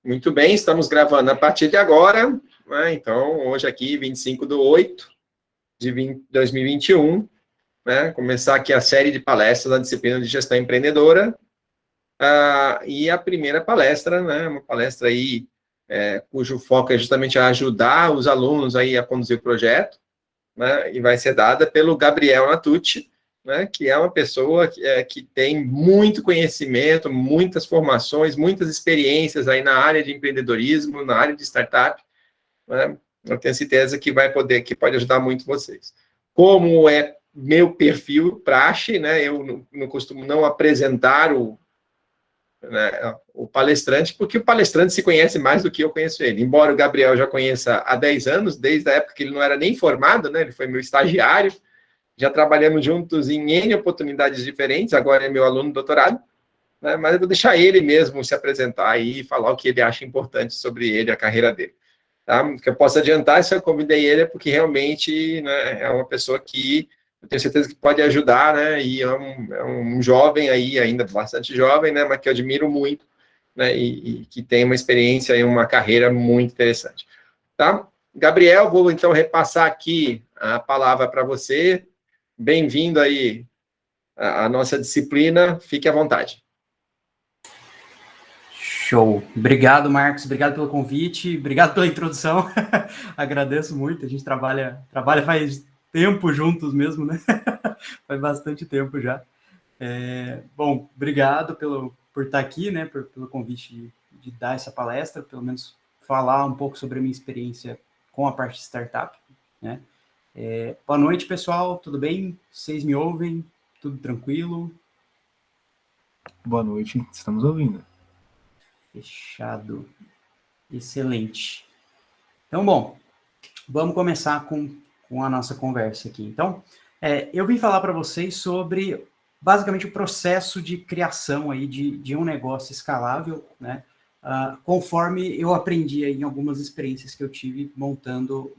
Muito bem, estamos gravando a partir de agora, né? Então, hoje aqui, 25/8/2021, né? Começar aqui a série de palestras da disciplina de gestão empreendedora. E a primeira palestra, né? Uma palestra aí, cujo foco é justamente ajudar os alunos aí a conduzir o projeto, né? E vai ser dada pelo Gabriel Natucci, né, que é uma pessoa que tem muito conhecimento, muitas formações, muitas experiências aí na área de empreendedorismo, na área de startup, né? Eu tenho certeza que que pode ajudar muito vocês. Como é meu perfil praxe, né, eu não costumo não apresentar o palestrante, porque o palestrante se conhece mais do que eu conheço ele. Embora o Gabriel já conheça há 10 anos, desde a época que ele não era nem formado, né, ele foi meu estagiário, já trabalhamos juntos em N oportunidades diferentes, agora é meu aluno de doutorado, né? Mas eu vou deixar ele mesmo se apresentar aí e falar o que ele acha importante sobre ele, a carreira dele. Tá? O que eu posso adiantar, se eu convidei ele, é porque realmente, né, é uma pessoa que eu tenho certeza que pode ajudar, né, e é um jovem aí, ainda bastante jovem, né, mas que eu admiro muito, né, e que tem uma experiência e uma carreira muito interessante. Tá? Gabriel, vou então repassar aqui a palavra para você. Bem-vindo aí à nossa disciplina, fique à vontade. Show. Obrigado, Marcos. Obrigado pelo convite. Obrigado pela introdução. Agradeço muito. A gente trabalha faz tempo juntos mesmo, né? Faz bastante tempo já. Bom, obrigado por estar aqui, né? Pelo convite de dar essa palestra, pelo menos falar um pouco sobre a minha experiência com a parte de startup, né? Boa noite, pessoal. Tudo bem? Vocês me ouvem? Tudo tranquilo? Boa noite. Estamos ouvindo. Fechado. Excelente. Então, bom, vamos começar com a nossa conversa aqui. Então, eu vim falar para vocês sobre, basicamente, o processo de criação aí de um negócio escalável, né? Conforme eu aprendi aí em algumas experiências que eu tive montando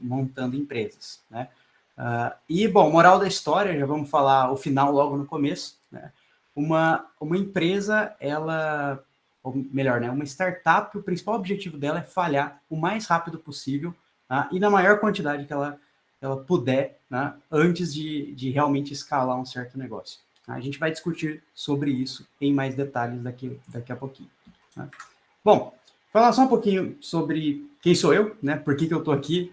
empresas, né? Bom, moral da história, já vamos falar o final logo no começo, né? Uma empresa, ou melhor, né, uma startup, o principal objetivo dela é falhar o mais rápido possível, tá? E na maior quantidade que ela puder, né, antes de realmente escalar um certo negócio. A gente vai discutir sobre isso em mais detalhes daqui a pouquinho. Tá? Bom, falar só um pouquinho sobre quem sou eu, né, por que eu estou aqui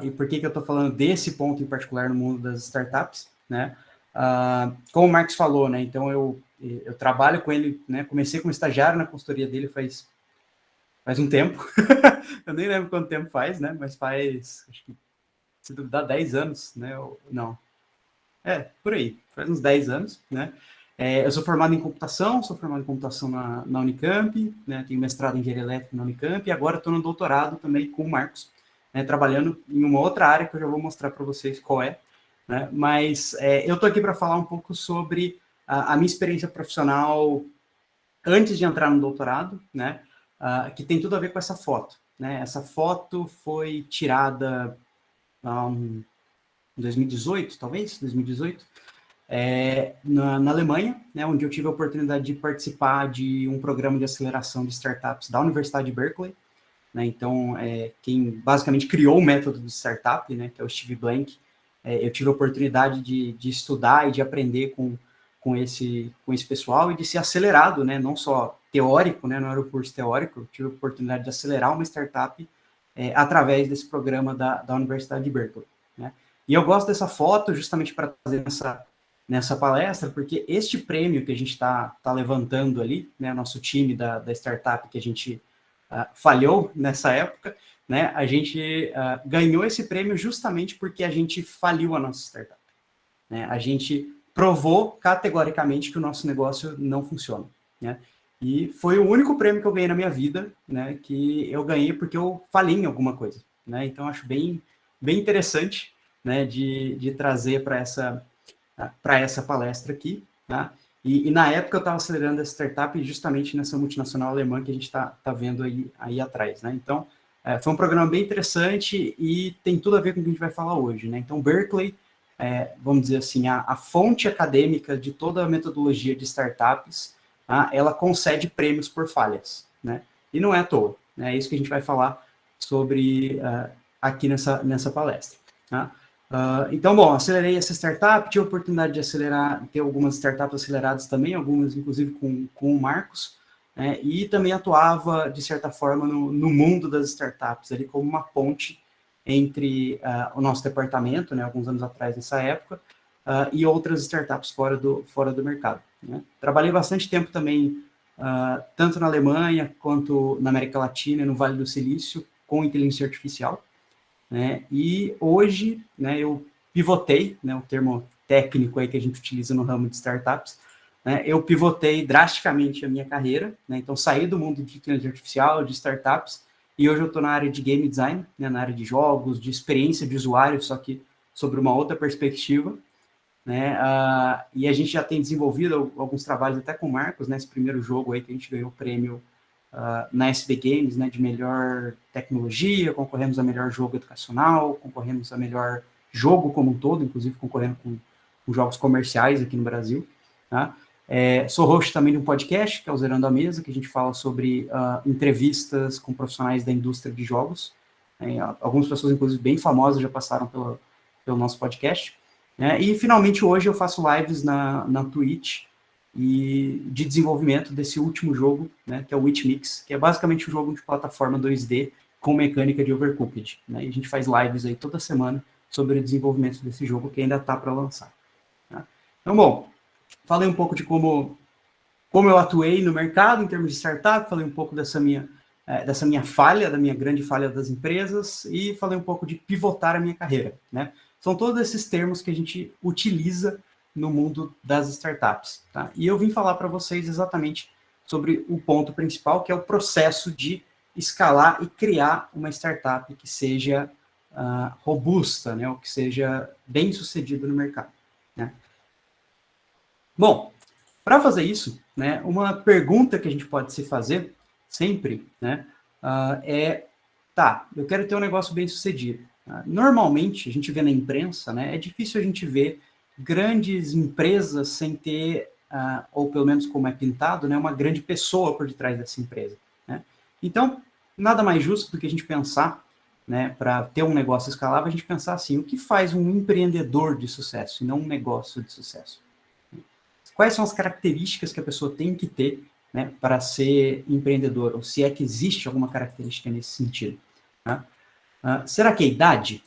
e por que eu estou falando desse ponto em particular no mundo das startups, né? Como o Marcos falou, né, então eu trabalho com ele, né, comecei como estagiário na consultoria dele faz um tempo, eu nem lembro quanto tempo faz, né, mas faz, acho que, se duvidar, 10 anos, né, não, por aí, faz uns 10 anos, né. Eu sou formado em computação, na Unicamp, né, tenho mestrado em engenharia elétrica na Unicamp, e agora estou no doutorado também com o Marcos, né, trabalhando em uma outra área que eu já vou mostrar para vocês qual é, né, mas eu estou aqui para falar um pouco sobre a minha experiência profissional antes de entrar no doutorado, né, que tem tudo a ver com essa foto, né. Essa foto foi tirada em 2018, talvez, 2018, na Alemanha, né, onde eu tive a oportunidade de participar de um programa de aceleração de startups da Universidade de Berkeley, né. Então, quem basicamente criou o método de startup, né, que é o Steve Blank, eu tive a oportunidade de estudar e de aprender com esse pessoal e de ser acelerado, né, não só teórico, né, não era o curso teórico, eu tive a oportunidade de acelerar uma startup através desse programa da Universidade de Berkeley, né. E eu gosto dessa foto justamente para fazer nessa palestra, porque este prêmio que a gente está levantando ali, né, nosso time da startup que a gente falhou nessa época, né, a gente ganhou esse prêmio justamente porque a gente faliu a nossa startup, né, a gente provou categoricamente que o nosso negócio não funciona, né, e foi o único prêmio que eu ganhei na minha vida, né, que eu ganhei porque eu falhei em alguma coisa, né, então acho bem interessante, né, de trazer para essa palestra aqui, tá? E na época eu estava acelerando essa startup justamente nessa multinacional alemã que a gente está vendo aí atrás, né? Então, foi um programa bem interessante e tem tudo a ver com o que a gente vai falar hoje, né? Então, Berkeley, vamos dizer assim, a fonte acadêmica de toda a metodologia de startups, ela concede prêmios por falhas, né? E não é à toa, né? É isso que a gente vai falar sobre aqui nessa palestra. Tá? Então, bom, acelerei essa startup, tive a oportunidade de ter algumas startups aceleradas também, algumas inclusive com o Marcos, né? E também atuava, de certa forma, no mundo das startups, ali como uma ponte entre o nosso departamento, né, alguns anos atrás, nessa época, e outras startups fora do mercado. Né? Trabalhei bastante tempo também, tanto na Alemanha, quanto na América Latina, no Vale do Silício, com inteligência artificial. Né? E hoje, né, eu pivotei, né, o termo técnico aí que a gente utiliza no ramo de startups, né, eu pivotei drasticamente a minha carreira, né, então saí do mundo de inteligência artificial, de startups, e hoje eu estou na área de game design, né, na área de jogos, de experiência de usuário, só que sobre uma outra perspectiva, né, e a gente já tem desenvolvido alguns trabalhos até com o Marcos, né, esse primeiro jogo aí que a gente ganhou o prêmio na SB Games, né, de melhor tecnologia, concorremos a melhor jogo educacional, concorremos a melhor jogo como um todo, inclusive concorrendo com jogos comerciais aqui no Brasil, tá? Sou host também de um podcast, que é o Zerando a Mesa, que a gente fala sobre entrevistas com profissionais da indústria de jogos. Algumas pessoas, inclusive, bem famosas já passaram pelo nosso podcast. Né? E, finalmente, hoje eu faço lives na Twitch e de desenvolvimento desse último jogo, né, que é o Witch Mix, que é basicamente um jogo de plataforma 2D com mecânica de Overcooked. Né? E a gente faz lives aí toda semana sobre o desenvolvimento desse jogo, que ainda está para lançar. Tá? Então, bom, falei um pouco de como eu atuei no mercado em termos de startup, falei um pouco dessa minha falha, da minha grande falha das empresas, e falei um pouco de pivotar a minha carreira. Né? São todos esses termos que a gente utiliza no mundo das startups. Tá? E eu vim falar para vocês exatamente sobre o ponto principal, que é o processo de escalar e criar uma startup que seja robusta, né, ou que seja bem sucedida no mercado. Né? Bom, para fazer isso, né, uma pergunta que a gente pode se fazer sempre, né, eu quero ter um negócio bem sucedido. Normalmente, a gente vê na imprensa, né, é difícil a gente ver grandes empresas sem ter, ou pelo menos como é pintado, né, uma grande pessoa por detrás dessa empresa. Né? Então, nada mais justo do que a gente pensar, né, para ter um negócio escalável, a gente pensar assim, o que faz um empreendedor de sucesso e não um negócio de sucesso? Quais são as características que a pessoa tem que ter, né, para ser empreendedor, ou se é que existe alguma característica nesse sentido? Né? Será que é idade?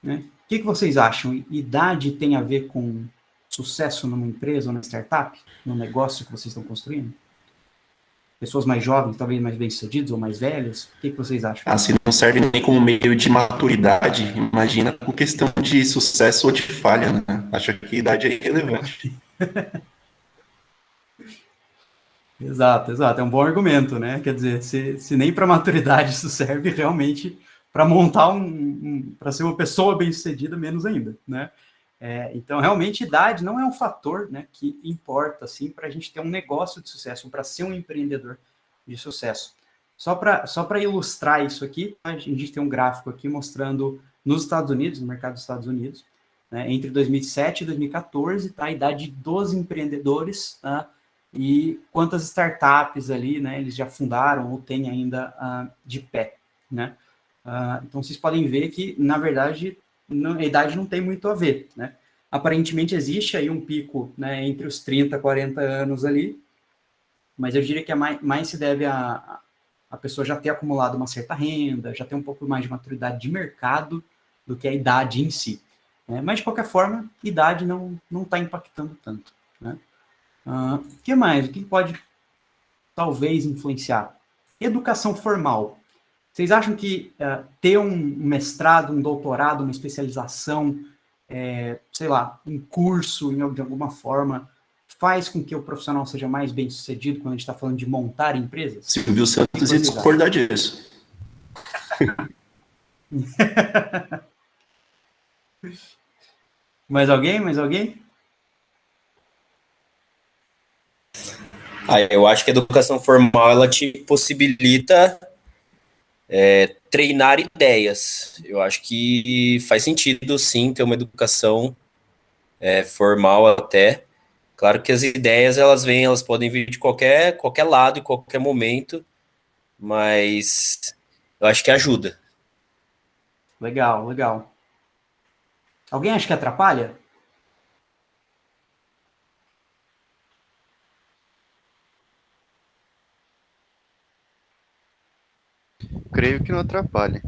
Né? O que vocês acham? Idade tem a ver com sucesso numa empresa ou numa startup? No negócio que vocês estão construindo? Pessoas mais jovens, talvez mais bem-sucedidas ou mais velhas? O que vocês acham? Se não serve nem como meio de maturidade, imagina com questão de sucesso ou de falha, né? Acho que a idade é irrelevante. Exato. É um bom argumento, né? Quer dizer, se nem para maturidade isso serve, realmente para montar para ser uma pessoa bem-sucedida, menos ainda, né? Então, realmente, idade não é um fator, né, que importa, assim, para a gente ter um negócio de sucesso, para ser um empreendedor de sucesso. Só para ilustrar isso aqui, a gente tem um gráfico aqui mostrando nos Estados Unidos, no mercado dos Estados Unidos, né, entre 2007 e 2014, tá, a idade dos empreendedores, tá, e quantas startups ali, né, eles já fundaram ou têm ainda de pé, né? Então, vocês podem ver que, na verdade, a idade não tem muito a ver, né? Aparentemente, existe aí um pico, né, entre os 30 e 40 anos ali, mas eu diria que mais se deve a pessoa já ter acumulado uma certa renda, já ter um pouco mais de maturidade de mercado do que a idade em si. Né? Mas, de qualquer forma, idade não está impactando tanto. Né? O que mais? O que pode, talvez, influenciar? Educação formal. Vocês acham que ter um mestrado, um doutorado, uma especialização, sei lá, um curso, de alguma forma, faz com que o profissional seja mais bem-sucedido quando a gente está falando de montar empresas? Silvio Santos ia discordar disso. Mais alguém? Eu acho que a educação formal ela te possibilita treinar ideias. Eu acho que faz sentido, sim, ter uma educação formal até. Claro que as ideias, elas podem vir de qualquer lado, em qualquer momento, mas eu acho que ajuda. Legal, legal. Alguém acha que atrapalha? Creio que não atrapalhe.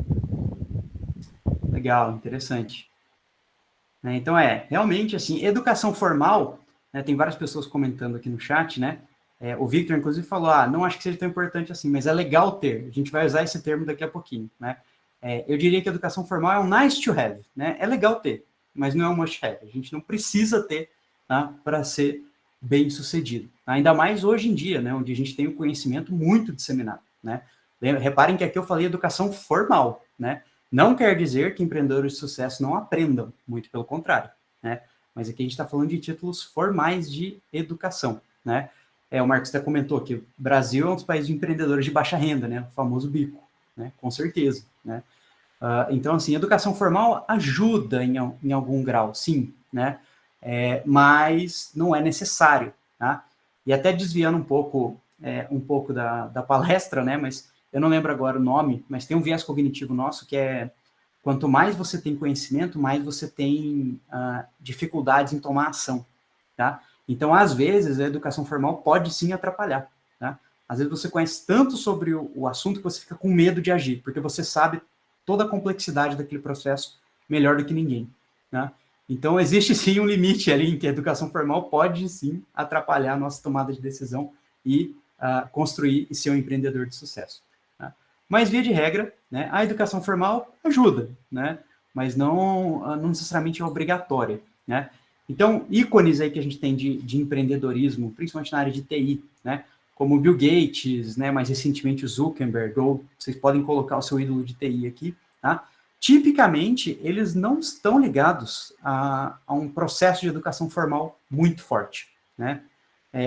Legal, interessante. Então, realmente, assim, educação formal, né, tem várias pessoas comentando aqui no chat, né? O Victor, inclusive, falou, não acho que seja tão importante assim, mas é legal ter. A gente vai usar esse termo daqui a pouquinho, né? Eu diria que a educação formal é um nice to have, né? É legal ter, mas não é um must have. A gente não precisa ter, tá, para ser bem sucedido. Ainda mais hoje em dia, né? Onde a gente tem o conhecimento muito disseminado, né? Reparem que aqui eu falei educação formal, né? Não quer dizer que empreendedores de sucesso não aprendam, muito pelo contrário, né? Mas aqui a gente está falando de títulos formais de educação, né? O Marcos até comentou que o Brasil é um dos países de empreendedores de baixa renda, né? O famoso bico, né? Com certeza, né? Então, assim, educação formal ajuda em algum grau, sim, né? Mas não é necessário, tá? E até desviando um pouco da palestra, né? Mas eu não lembro agora o nome, mas tem um viés cognitivo nosso que é quanto mais você tem conhecimento, mais você tem dificuldades em tomar ação, tá? Então, às vezes, a educação formal pode sim atrapalhar, tá? Às vezes você conhece tanto sobre o assunto que você fica com medo de agir, porque você sabe toda a complexidade daquele processo melhor do que ninguém, né? Então, existe sim um limite ali em que a educação formal pode sim atrapalhar a nossa tomada de decisão e construir e ser um empreendedor de sucesso. Mas, via de regra, né, a educação formal ajuda, né, mas não necessariamente é obrigatória, né. Então, ícones aí que a gente tem de empreendedorismo, principalmente na área de TI, né, como o Bill Gates, né, mais recentemente o Zuckerberg, ou vocês podem colocar o seu ídolo de TI aqui, tá? Tipicamente, eles não estão ligados a um processo de educação formal muito forte, né.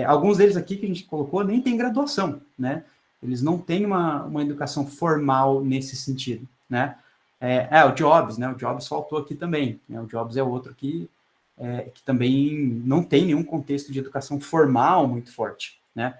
Alguns deles aqui que a gente colocou nem tem graduação, né. Eles não têm uma educação formal nesse sentido, né? O Jobs, né? O Jobs faltou aqui também, né? O Jobs é outro que também não tem nenhum contexto de educação formal muito forte, né?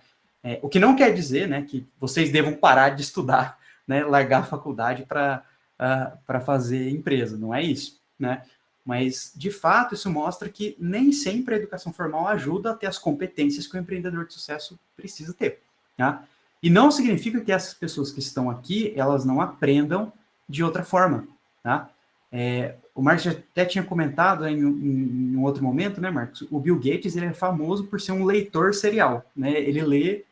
O que não quer dizer, né, que vocês devam parar de estudar, né, largar a faculdade para fazer empresa, não é isso, né? Mas, de fato, isso mostra que nem sempre a educação formal ajuda a ter as competências que o empreendedor de sucesso precisa ter, tá? E não significa que essas pessoas que estão aqui, elas não aprendam de outra forma, tá? O Marcos até tinha comentado em um outro momento, né, Marcos? O Bill Gates, ele é famoso por ser um leitor serial, né? Ele lê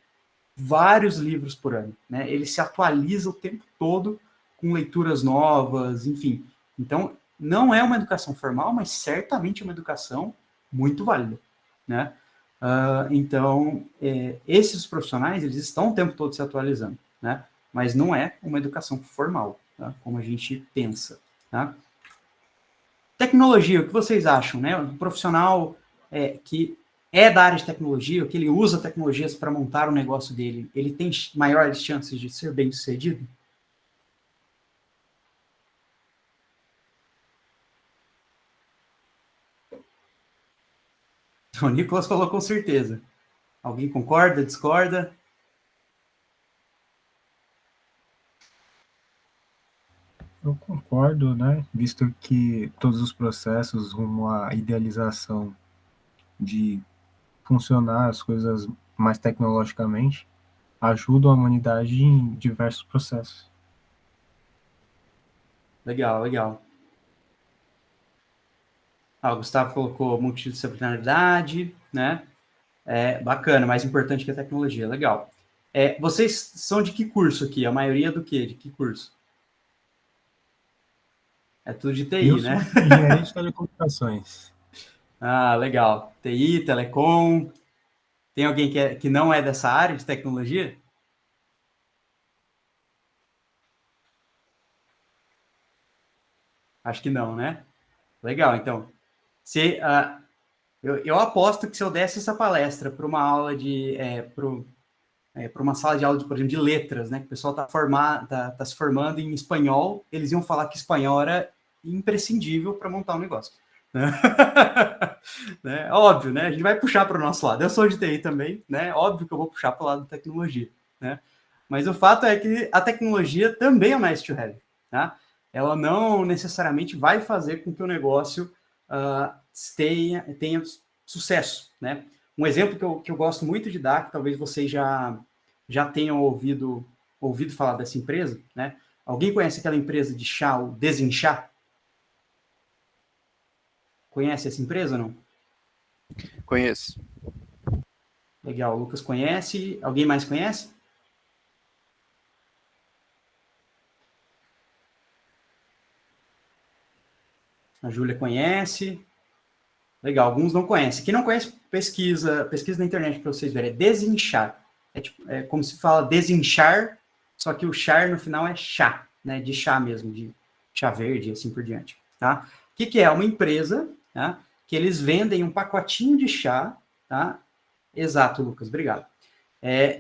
vários livros por ano, né? Ele se atualiza o tempo todo com leituras novas, enfim. Então, não é uma educação formal, mas certamente é uma educação muito válida, né? Então, esses profissionais, eles estão o tempo todo se atualizando, né? Mas não é uma educação formal, tá? Como a gente pensa, tá? Tecnologia, o que vocês acham, né? Um profissional que é da área de tecnologia, que ele usa tecnologias para montar o negócio dele, ele tem maiores chances de ser bem-sucedido? O Nicolas falou com certeza. Alguém concorda, discorda? Eu concordo, né? Visto que todos os processos rumo à idealização de funcionar as coisas mais tecnologicamente ajudam a humanidade em diversos processos. Legal, legal. O Gustavo colocou multidisciplinaridade, né? Bacana, mais importante que a tecnologia, legal. Vocês são de que curso aqui? A maioria do quê? De que curso? É tudo de TI, Eu né? sou engenharia de telecomunicações. Legal. TI, telecom. Tem alguém que não é dessa área de tecnologia? Acho que não, né? Legal, então. Eu aposto que se eu desse essa palestra para uma aula para uma sala de aula, por exemplo, de letras, né? Que o pessoal tá se formando em espanhol, eles iam falar que espanhol era imprescindível para montar um negócio. Né? Óbvio, né? A gente vai puxar para o nosso lado. Eu sou de TI também, né? Óbvio que eu vou puxar para o lado da tecnologia, né? Mas o fato é que a tecnologia também é um nice to have, tá? Ela não necessariamente vai fazer com que o negócio tenha sucesso, né? Um exemplo que eu gosto muito de dar, que talvez vocês já tenham ouvido falar dessa empresa, né? Alguém conhece aquela empresa de chá, o Desinchar? Conhece essa empresa ou não? Conheço. Legal, o Lucas conhece. Alguém mais conhece? A Júlia conhece. Legal, alguns não conhecem. Quem não conhece, pesquisa na internet para vocês verem. É Desinchar. É como se fala desinchar, só que o char no final é chá, né? De chá mesmo, de chá verde e assim por diante. Tá? O que é? Uma empresa, tá? Que eles vendem um pacotinho de chá, tá? Exato, Lucas, obrigado.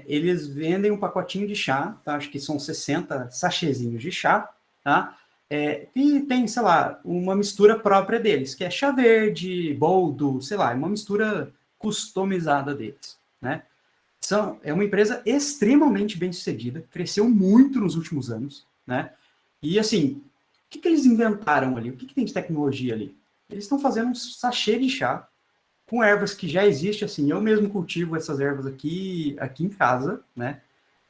Eles vendem um pacotinho de chá, tá? Acho que são 60 sachêzinhos de chá, tá? E tem, sei lá, uma mistura própria deles, que é chá verde, boldo, sei lá, uma mistura customizada deles, né? É uma empresa extremamente bem sucedida, cresceu muito nos últimos anos, né? E assim, o que eles inventaram ali? O que tem de tecnologia ali? Eles estão fazendo um sachê de chá com ervas que já existem, assim, eu mesmo cultivo essas ervas aqui em casa, né?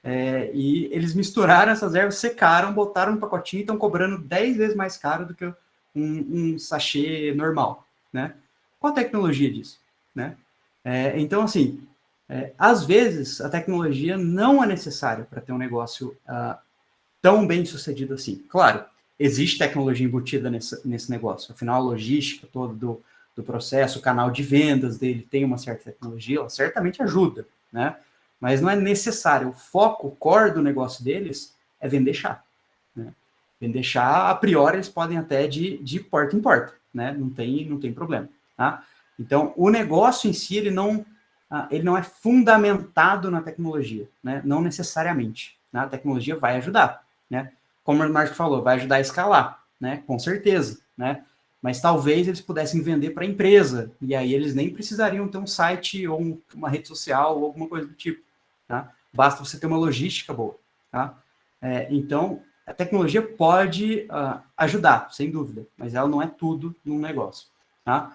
E eles misturaram essas ervas, secaram, botaram no pacotinho e estão cobrando 10 vezes mais caro do que um sachê normal, né? Qual a tecnologia disso, né? Então, assim, às vezes a tecnologia não é necessária para ter um negócio tão bem sucedido assim. Claro, existe tecnologia embutida nesse negócio, afinal a logística toda do processo, o canal de vendas dele tem uma certa tecnologia, ela certamente ajuda, né? Mas não é necessário. O foco, o core do negócio deles é vender chá, né? Vender chá, a priori, eles podem até de porta em porta, né? Não tem problema, tá? Então, o negócio em si, ele não é fundamentado na tecnologia, né? Não necessariamente, né? A tecnologia vai ajudar, né? Como o Marco falou, vai ajudar a escalar, né? Com certeza, né? Mas talvez eles pudessem vender para a empresa, e aí eles nem precisariam ter um site ou uma rede social ou alguma coisa do tipo, tá? Basta você ter uma logística boa, tá? Então, a tecnologia pode ajudar, sem dúvida, mas ela não é tudo num negócio, tá?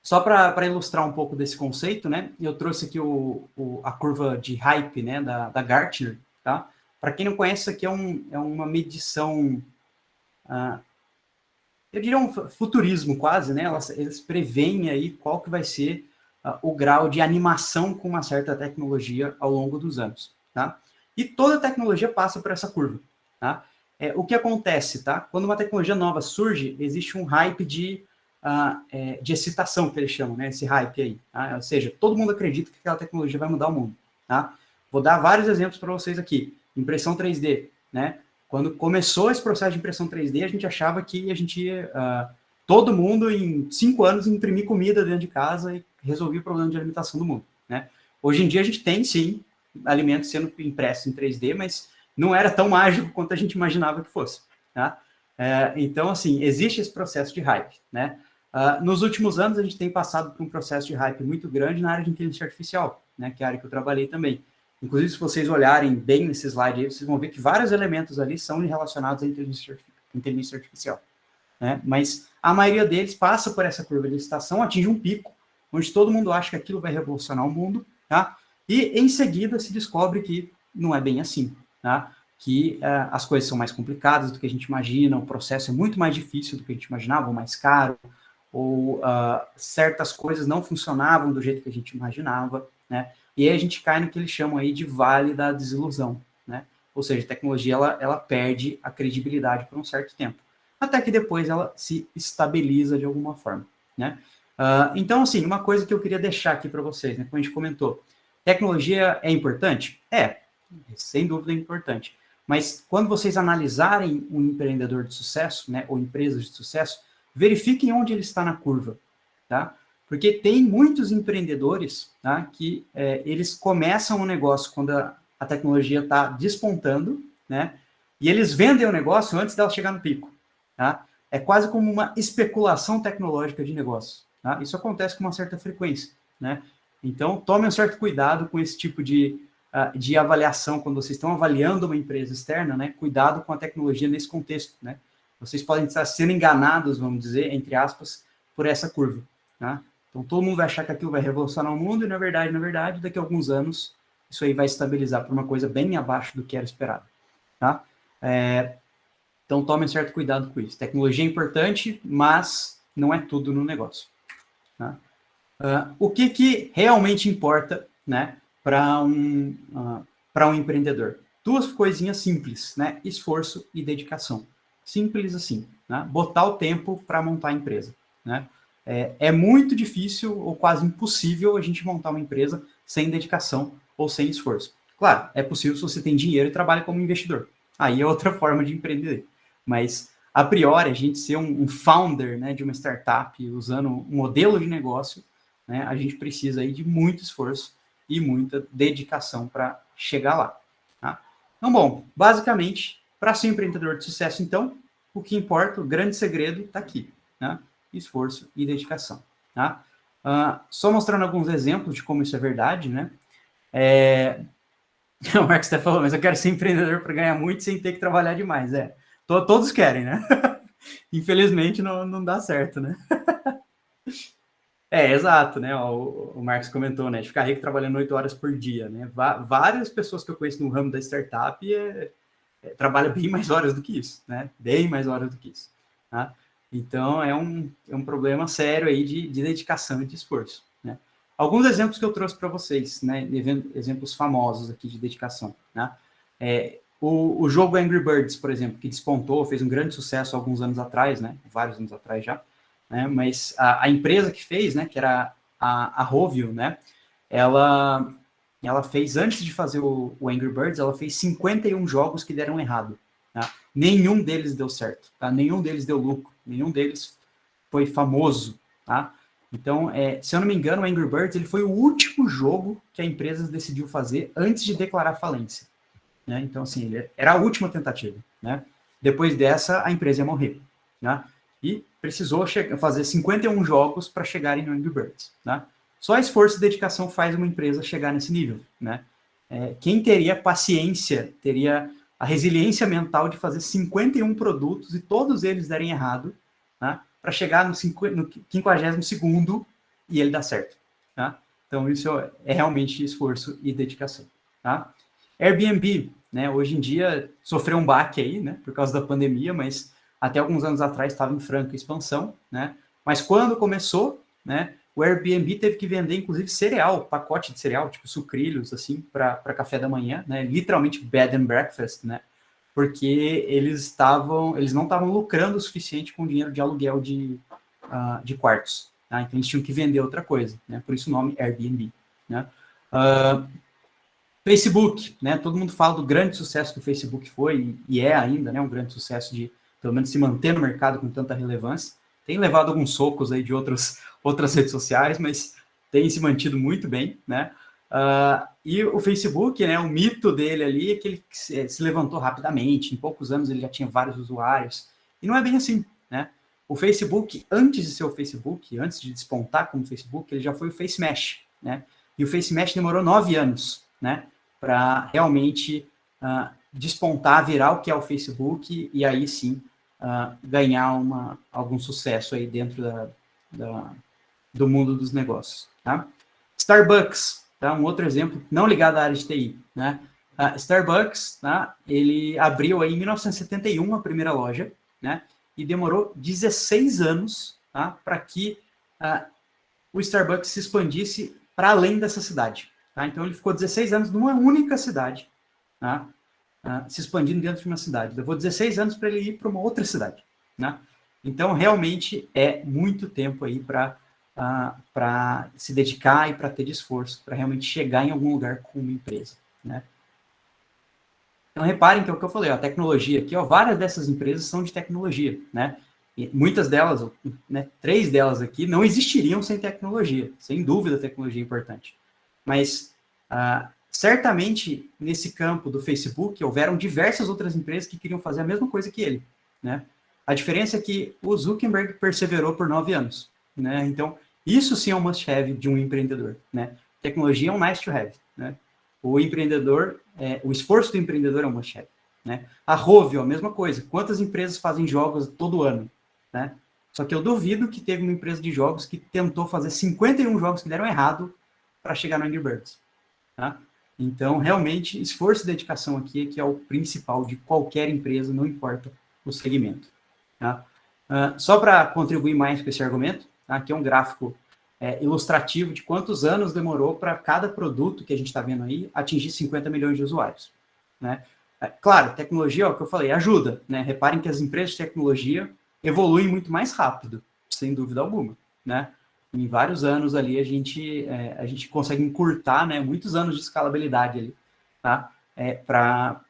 Só para ilustrar um pouco desse conceito, né? Eu trouxe aqui a curva de hype, né? Da Gartner, tá? Para quem não conhece, isso aqui é uma medição... eu diria um futurismo quase, né? Eles preveem aí qual que vai ser o grau de animação com uma certa tecnologia ao longo dos anos, tá? E toda tecnologia passa por essa curva, tá? O que acontece, tá? Quando uma tecnologia nova surge, existe um hype de excitação, que eles chamam, né? Esse hype aí, tá? Ou seja, todo mundo acredita que aquela tecnologia vai mudar o mundo, tá? Vou dar vários exemplos para vocês aqui. Impressão 3D, né? Quando começou esse processo de impressão 3D, a gente achava que a gente ia, todo mundo, em 5 anos, imprimir comida dentro de casa e resolver o problema de alimentação do mundo, né? Hoje em dia, a gente tem, sim, alimentos sendo impressos em 3D, mas não era tão mágico quanto a gente imaginava que fosse, tá? Então, assim, existe esse processo de hype, né? Nos últimos anos, a gente tem passado por um processo de hype muito grande na área de inteligência artificial, né? Que é a área que eu trabalhei também. Inclusive, se vocês olharem bem nesse slide aí, vocês vão ver que vários elementos ali são relacionados à inteligência artificial, né? Mas a maioria deles passa por essa curva de excitação, atinge um pico, onde todo mundo acha que aquilo vai revolucionar o mundo, tá? E, em seguida, se descobre que não é bem assim, tá? Que as coisas são mais complicadas do que a gente imagina, o processo é muito mais difícil do que a gente imaginava, ou mais caro, ou certas coisas não funcionavam do jeito que a gente imaginava, né? E aí a gente cai no que eles chamam aí de vale da desilusão, né? Ou seja, a tecnologia ela perde a credibilidade por um certo tempo, até que depois ela se estabiliza de alguma forma, né? Então, assim, uma coisa que eu queria deixar aqui para vocês, né? Como a gente comentou, tecnologia é importante? Sem dúvida é importante. Mas quando vocês analisarem um empreendedor de sucesso, né, ou empresas de sucesso, verifiquem onde ele está na curva, tá? Porque tem muitos empreendedores, tá, que eles começam um negócio quando a tecnologia está despontando, né? E eles vendem o negócio antes dela chegar no pico, tá? É quase como uma especulação tecnológica de negócio, tá? Isso acontece com uma certa frequência, né? Então, tome um certo cuidado com esse tipo de de avaliação, quando vocês estão avaliando uma empresa externa, né, cuidado com a tecnologia nesse contexto, né? Vocês podem estar sendo enganados, vamos dizer, entre aspas, por essa curva, tá? Então, todo mundo vai achar que aquilo vai revolucionar o mundo e, na verdade, daqui a alguns anos, isso aí vai estabilizar por uma coisa bem abaixo do que era esperado, tá? Então, tomem certo cuidado com isso. Tecnologia é importante, mas não é tudo no negócio, tá? O que realmente importa, né, para um empreendedor? Duas coisinhas simples, né? Esforço e dedicação. Simples assim, né? Botar o tempo para montar a empresa, né? É muito difícil ou quase impossível a gente montar uma empresa sem dedicação ou sem esforço. Claro, é possível se você tem dinheiro e trabalha como investidor. Aí é outra forma de empreender. Mas, a priori, a gente ser um founder, né, de uma startup usando um modelo de negócio, né, a gente precisa aí de muito esforço e muita dedicação para chegar lá. Tá? Então, bom, basicamente, para ser um empreendedor de sucesso, então, o que importa, o grande segredo está aqui, né? Esforço e dedicação. Tá? Só mostrando alguns exemplos de como isso é verdade, né? O Marcos até falou, mas eu quero ser empreendedor para ganhar muito sem ter que trabalhar demais. Todos querem, né? Infelizmente não dá certo, né? Exato, né? O Marcos comentou, né? De ficar rico trabalhando 8 horas por dia, né? Várias pessoas que eu conheço no ramo da startup trabalham bem mais horas do que isso, né? Bem mais horas do que isso, tá? Então, é um problema sério aí de dedicação e de esforço, né? Alguns exemplos que eu trouxe para vocês, né? Exemplos famosos aqui de dedicação, né? O jogo Angry Birds, por exemplo, que despontou, fez um grande sucesso alguns anos atrás, né? Vários anos atrás já, né? Mas a empresa que fez, né? Que era a Rovio, né? Ela fez, antes de fazer o Angry Birds, ela fez 51 jogos que deram errado, tá? Nenhum deles deu certo, tá? Nenhum deles deu lucro, nenhum deles foi famoso, tá? Então, se eu não me engano, o Angry Birds ele foi o último jogo que a empresa decidiu fazer antes de declarar falência, né? Então, assim, ele era a última tentativa, né? Depois dessa, a empresa ia morrer, né? E precisou fazer 51 jogos para chegarem no Angry Birds, né? Só esforço e dedicação faz uma empresa chegar nesse nível, né? Quem teria paciência, teria a resiliência mental de fazer 51 produtos e todos eles derem errado, né? Para chegar no 52º e ele dar certo, tá? Então, isso é realmente esforço e dedicação, tá? Airbnb, né? Hoje em dia sofreu um baque aí, né? Por causa da pandemia, mas até alguns anos atrás estava em franca expansão, né? Mas quando começou, né? O Airbnb teve que vender, inclusive, cereal, pacote de cereal, tipo sucrilhos, assim, para café da manhã, né? Literalmente bed and breakfast, né? Porque eles não estavam lucrando o suficiente com o dinheiro de aluguel de quartos, tá? Então eles tinham que vender outra coisa, né? Por isso o nome Airbnb, né? Facebook, né? Todo mundo fala do grande sucesso que o Facebook foi e é ainda, né? Um grande sucesso de, pelo menos, se manter no mercado com tanta relevância. Tem levado alguns socos aí de outras redes sociais, mas tem se mantido muito bem, né? E o Facebook, né, o mito dele ali é que ele se levantou rapidamente, em poucos anos ele já tinha vários usuários, e não é bem assim, né? O Facebook, antes de ser o Facebook, antes de despontar como Facebook, ele já foi o FaceMesh, né? E o FaceMesh demorou 9 anos, né, para realmente despontar, virar o que é o Facebook, e aí sim ganhar algum sucesso aí dentro do mundo dos negócios, tá? Starbucks, tá? Um outro exemplo, não ligado à área de TI, né? Starbucks, tá? Ele abriu aí em 1971 a primeira loja, né? E demorou 16 anos, tá? Para que o Starbucks se expandisse para além dessa cidade, tá? Então ele ficou 16 anos numa única cidade, tá? Se expandindo dentro de uma cidade. Levou 16 anos para ele ir para uma outra cidade, né? Então, realmente, é muito tempo aí para se dedicar e para ter de esforço, para realmente chegar em algum lugar com uma empresa, né? Então, reparem que é o que eu falei, a tecnologia aqui, várias dessas empresas são de tecnologia, né? E muitas delas, né, 3 delas aqui, não existiriam sem tecnologia. Sem dúvida, a tecnologia é importante. Mas, certamente, nesse campo do Facebook, houveram diversas outras empresas que queriam fazer a mesma coisa que ele, né? A diferença é que o Zuckerberg perseverou por 9 anos, né? Então, isso sim é um must-have de um empreendedor, né? Tecnologia é um nice-to-have, né? o empreendedor, o esforço do empreendedor é um must-have, né? A Rovio, a mesma coisa. Quantas empresas fazem jogos todo ano, né? Só que eu duvido que teve uma empresa de jogos que tentou fazer 51 jogos que deram errado para chegar no Angry Birds, tá? Então, realmente, esforço e dedicação aqui é que é o principal de qualquer empresa, não importa o segmento, tá? Só para contribuir mais com esse argumento, tá? Aqui é um gráfico ilustrativo de quantos anos demorou para cada produto que a gente está vendo aí atingir 50 milhões de usuários, né? Claro, tecnologia, o que eu falei, ajuda, né? Reparem que as empresas de tecnologia evoluem muito mais rápido, sem dúvida alguma, né? Em vários anos ali a gente consegue encurtar, né, muitos anos de escalabilidade ali, tá? Para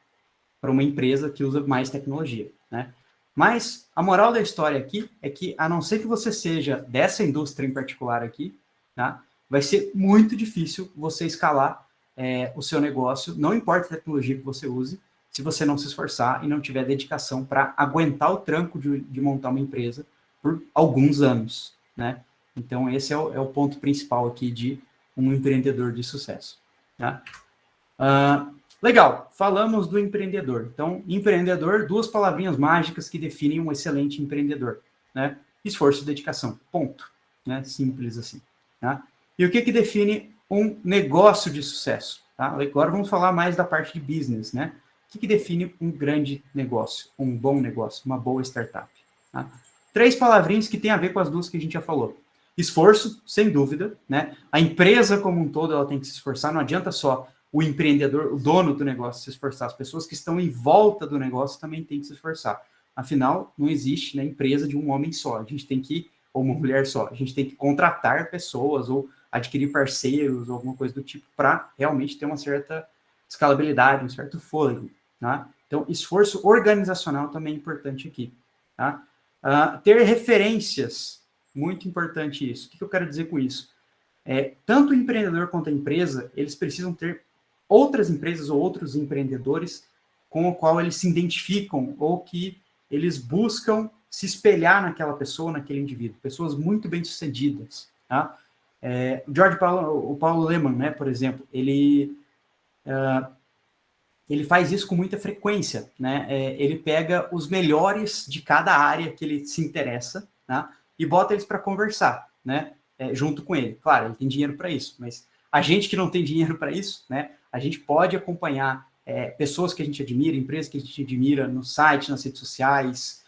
uma empresa que usa mais tecnologia, né? Mas a moral da história aqui é que, a não ser que você seja dessa indústria em particular aqui, tá? Vai ser muito difícil você escalar o seu negócio, não importa a tecnologia que você use, se você não se esforçar e não tiver dedicação para aguentar o tranco de montar uma empresa por alguns anos, né? Então, esse é o ponto principal aqui de um empreendedor de sucesso, tá? Legal, falamos do empreendedor. Então, empreendedor, duas palavrinhas mágicas que definem um excelente empreendedor, né? Esforço e dedicação, ponto, né? Simples assim, tá? E o que define um negócio de sucesso, tá? Agora vamos falar mais da parte de business, né? O que define um grande negócio, um bom negócio, uma boa startup, tá? 3 palavrinhas que tem a ver com as duas que a gente já falou. Esforço, sem dúvida, né? A empresa como um todo, ela tem que se esforçar, não adianta só o empreendedor, o dono do negócio se esforçar, as pessoas que estão em volta do negócio também têm que se esforçar. Afinal, não existe, né, empresa de um homem só, a gente tem que, ou uma mulher só, a gente tem que contratar pessoas ou adquirir parceiros ou alguma coisa do tipo para realmente ter uma certa escalabilidade, um certo fôlego, tá? Então, esforço organizacional também é importante aqui, tá? Ter referências, muito importante isso. O que eu quero dizer com isso? Tanto o empreendedor quanto a empresa, eles precisam ter outras empresas ou outros empreendedores com o qual eles se identificam ou que eles buscam se espelhar naquela pessoa, naquele indivíduo. Pessoas muito bem-sucedidas, tá? O Paulo Lemann, né, por exemplo, ele faz isso com muita frequência, né? Ele pega os melhores de cada área que ele se interessa, tá? E bota eles para conversar, né? Junto com ele. Claro, ele tem dinheiro para isso, mas a gente que não tem dinheiro para isso, né? A gente pode acompanhar pessoas que a gente admira, empresas que a gente admira no site, nas redes sociais,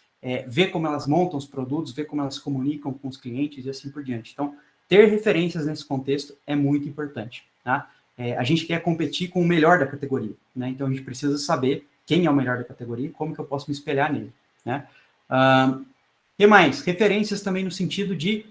ver como elas montam os produtos, ver como elas se comunicam com os clientes e assim por diante. Então, ter referências nesse contexto é muito importante, tá? A gente quer competir com o melhor da categoria, né? Então, a gente precisa saber quem é o melhor da categoria e como que eu posso me espelhar nele, né? E mais? Referências também no sentido de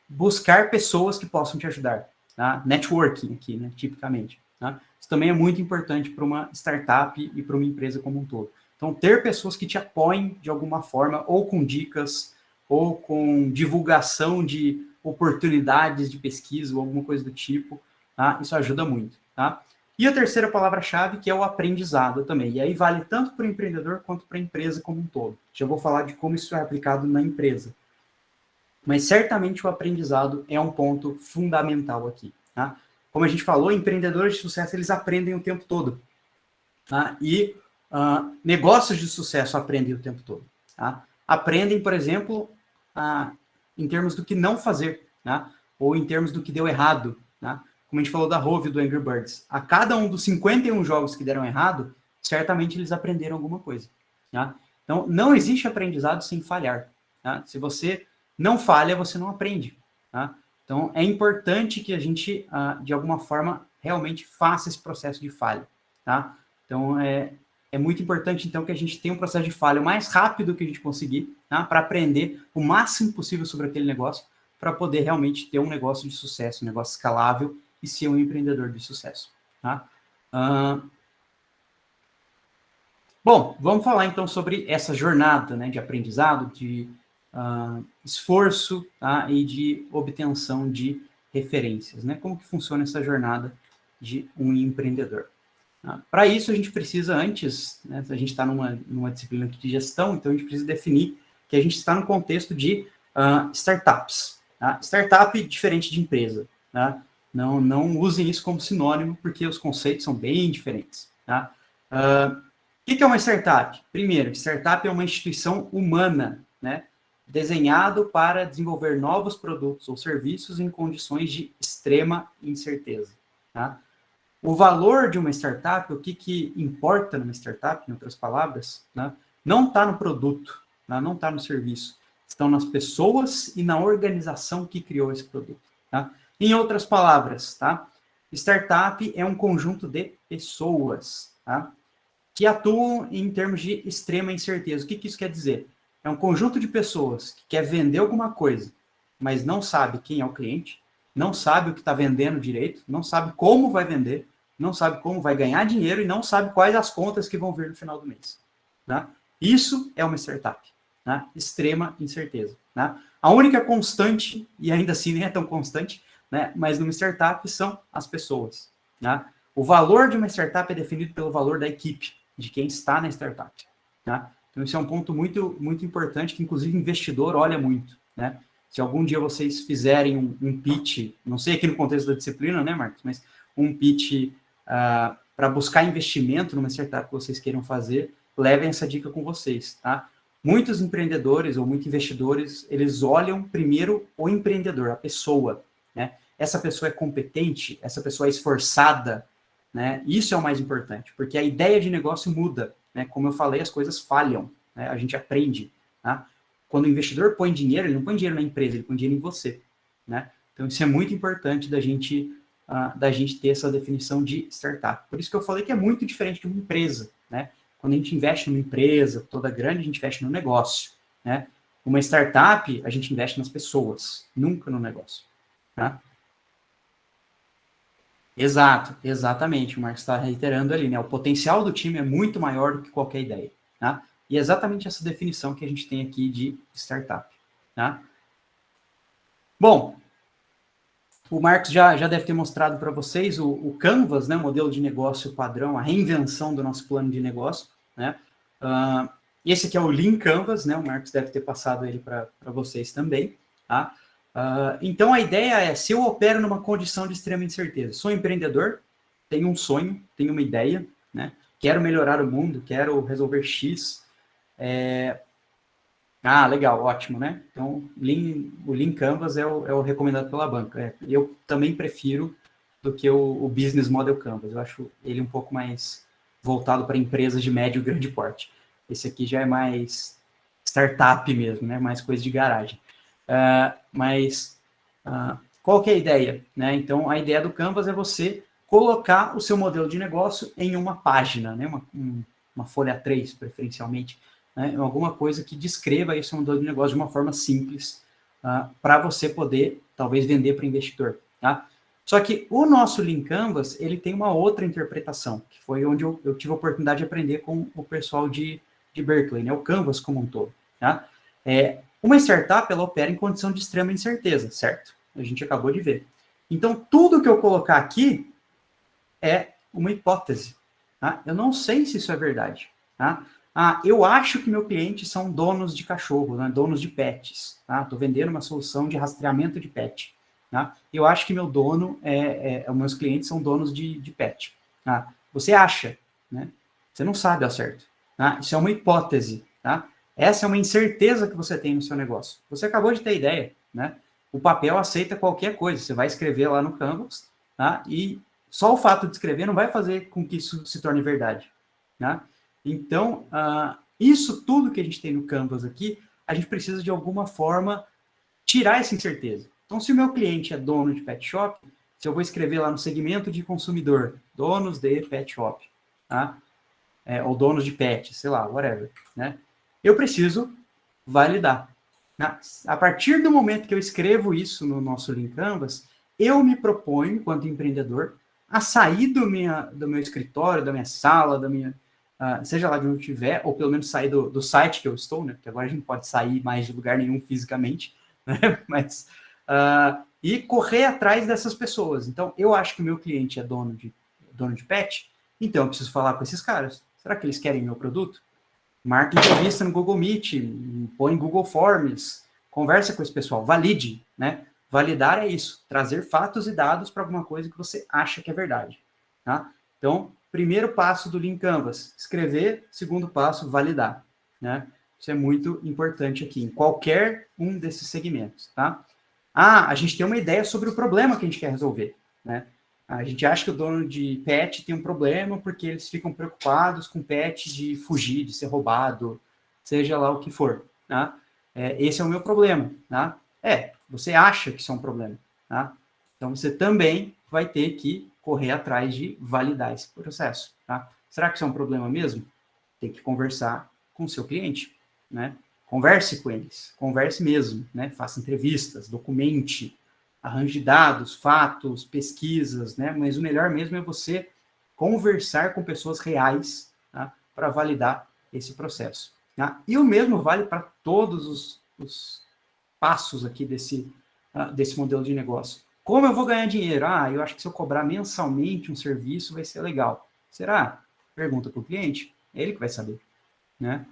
buscar pessoas que possam te ajudar, tá? Networking aqui, né? Tipicamente, tá? Isso também é muito importante para uma startup e para uma empresa como um todo. Então, ter pessoas que te apoiem de alguma forma, ou com dicas, ou com divulgação de oportunidades de pesquisa, ou alguma coisa do tipo, tá? Isso ajuda muito, tá? E a terceira palavra-chave, que é o aprendizado também. E aí vale tanto para o empreendedor quanto para a empresa como um todo. Já vou falar de como isso é aplicado na empresa. Mas certamente o aprendizado é um ponto fundamental aqui, tá? Como a gente falou, empreendedores de sucesso, eles aprendem o tempo todo, tá? E negócios de sucesso aprendem o tempo todo, tá? Aprendem, por exemplo, em termos do que não fazer, tá? Ou em termos do que deu errado, tá? Como a gente falou da Rovio do Angry Birds, a cada um dos 51 jogos que deram errado, certamente eles aprenderam alguma coisa, tá? Então, não existe aprendizado sem falhar, tá? Se você não falha, você não aprende, tá? Então, é importante que a gente, de alguma forma, realmente faça esse processo de falha, tá? Então, é muito importante, então, que a gente tenha um processo de falha o mais rápido que a gente conseguir, tá? Para aprender o máximo possível sobre aquele negócio, para poder realmente ter um negócio de sucesso, um negócio escalável e ser um empreendedor de sucesso, tá? Bom, vamos falar, então, sobre essa jornada, né, de aprendizado, de esforço, tá? E de obtenção de referências, né? Como que funciona essa jornada de um empreendedor? Para isso, a gente precisa antes, né, a gente está numa disciplina de gestão, então a gente precisa definir que a gente está no contexto de startups. Tá? Startup diferente de empresa. Tá? Não usem isso como sinônimo, porque os conceitos são bem diferentes, tá? O que é uma startup? Primeiro, startup é uma instituição humana, né? Desenhado para desenvolver novos produtos ou serviços em condições de extrema incerteza, tá? O valor de uma startup, o que importa numa startup, em outras palavras, né? Não está no produto, né? Não está no serviço. Estão nas pessoas e na organização que criou esse produto, tá? Em outras palavras, tá? Startup é um conjunto de pessoas, tá? Que atuam em termos de extrema incerteza. O que isso quer dizer? É um conjunto de pessoas que quer vender alguma coisa, mas não sabe quem é o cliente, não sabe o que está vendendo direito, não sabe como vai vender, não sabe como vai ganhar dinheiro e não sabe quais as contas que vão vir no final do mês. Tá? Isso é uma startup. Tá? Extrema incerteza. Tá? A única constante, e ainda assim nem é tão constante, né, mas numa startup são as pessoas. Tá? O valor de uma startup é definido pelo valor da equipe, de quem está na startup. Tá? Então, isso é um ponto muito, muito importante, que inclusive investidor olha muito. Né? Se algum dia vocês fizerem um pitch, não sei aqui no contexto da disciplina, né, Marcos, mas um pitch para buscar investimento numa startup que vocês queiram fazer, levem essa dica com vocês. Tá? Muitos empreendedores ou muitos investidores, eles olham primeiro o empreendedor, a pessoa. Né? Essa pessoa é competente, essa pessoa é esforçada, né? Isso é o mais importante, porque a ideia de negócio muda, né? Como eu falei, as coisas falham, né? A gente aprende, tá? Quando o investidor põe dinheiro, ele não põe dinheiro na empresa, ele põe dinheiro em você, né? Então isso é muito importante da gente ter essa definição de startup. Por isso que eu falei que é muito diferente de uma empresa, né? Quando a gente investe numa empresa toda grande, a gente investe no negócio, né? Uma startup, a gente investe nas pessoas, nunca no negócio, tá? Exatamente, o Marcos está reiterando ali, né? O potencial do time é muito maior do que qualquer ideia, tá? E é exatamente essa definição que a gente tem aqui de startup, tá? Bom, o Marcos já deve ter mostrado para vocês o Canvas, né? O modelo de negócio padrão, a reinvenção do nosso plano de negócio, né? Esse aqui é o Lean Canvas, né? O Marcos deve ter passado ele para vocês também, tá? Então, a ideia é, se eu opero numa condição de extrema incerteza, sou empreendedor, tenho um sonho, tenho uma ideia, né? Quero melhorar o mundo, quero resolver X. Legal, ótimo, né? Então, o Lean Canvas é o recomendado pela banca. Eu também prefiro do que o Business Model Canvas. Eu acho ele um pouco mais voltado para empresas de médio e grande porte. Esse aqui já é mais startup mesmo, né? Mais coisa de garagem. Qual que é a ideia? Né? Então, a ideia do Canvas é você colocar o seu modelo de negócio em uma página, né? Uma folha A3, preferencialmente, né? Alguma coisa que descreva esse modelo de negócio de uma forma simples, para você poder, talvez, vender para o investidor. Tá? Só que o nosso Lean Canvas, ele tem uma outra interpretação, que foi onde eu tive a oportunidade de aprender com o pessoal de Berkeley, né? O Canvas como um todo. Tá? Uma startup, ela opera em condição de extrema incerteza, certo? A gente acabou de ver. Então, tudo que eu colocar aqui é uma hipótese. Tá? Eu não sei se isso é verdade. Tá? Eu acho que meu cliente são donos de cachorro, né? Donos de pets. Estou vendendo uma solução de rastreamento de pet. Tá? Eu acho que meu dono, meus clientes são donos de pet. Tá? Você acha, né? Você não sabe ao certo. Tá? Isso é uma hipótese. Tá? Essa é uma incerteza que você tem no seu negócio. Você acabou de ter ideia, né? O papel aceita qualquer coisa. Você vai escrever lá no Canvas, tá? E só o fato de escrever não vai fazer com que isso se torne verdade, tá? Então, isso tudo que a gente tem no Canvas aqui, a gente precisa de alguma forma tirar essa incerteza. Então, se o meu cliente é dono de pet shop, se eu vou escrever lá no segmento de consumidor, donos de pet shop, tá? Ou donos de pet, sei lá, whatever, né? Eu preciso validar. A partir do momento que eu escrevo isso no nosso Lean Canvas, eu me proponho, enquanto empreendedor, a sair do meu escritório, da minha sala, seja lá de onde eu estiver, ou pelo menos sair do site que eu estou, né? Porque agora a gente não pode sair mais de lugar nenhum fisicamente, né? Mas, e correr atrás dessas pessoas. Então, eu acho que o meu cliente é dono de pet, então eu preciso falar com esses caras. Será que eles querem meu produto? Marque entrevista no Google Meet, põe em Google Forms, conversa com esse pessoal, valide, né? Validar é isso, trazer fatos e dados para alguma coisa que você acha que é verdade, tá? Então, primeiro passo do Lean Canvas, escrever, segundo passo, validar, né? Isso é muito importante aqui, em qualquer um desses segmentos, tá? A gente tem uma ideia sobre o problema que a gente quer resolver, né? A gente acha que o dono de pet tem um problema porque eles ficam preocupados com o pet de fugir, de ser roubado, seja lá o que for, tá? Esse é o meu problema, tá? Você acha que isso é um problema, tá? Então, você também vai ter que correr atrás de validar esse processo, tá? Será que isso é um problema mesmo? Tem que conversar com o seu cliente, né? Converse com eles, converse mesmo, né? Faça entrevistas, documente, arranje dados, fatos, pesquisas, né? Mas o melhor mesmo é você conversar com pessoas reais, tá? Para validar esse processo, tá? E o mesmo vale para todos os passos aqui desse modelo de negócio. Como eu vou ganhar dinheiro? Eu acho que se eu cobrar mensalmente um serviço vai ser legal. Será? Pergunta para o cliente, é ele que vai saber, né?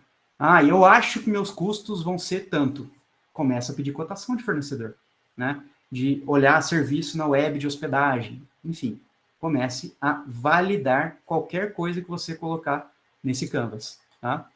Eu acho que meus custos vão ser tanto. Começa a pedir cotação de fornecedor, né? De olhar serviço na web de hospedagem, enfim. Comece a validar qualquer coisa que você colocar nesse Canvas, tá?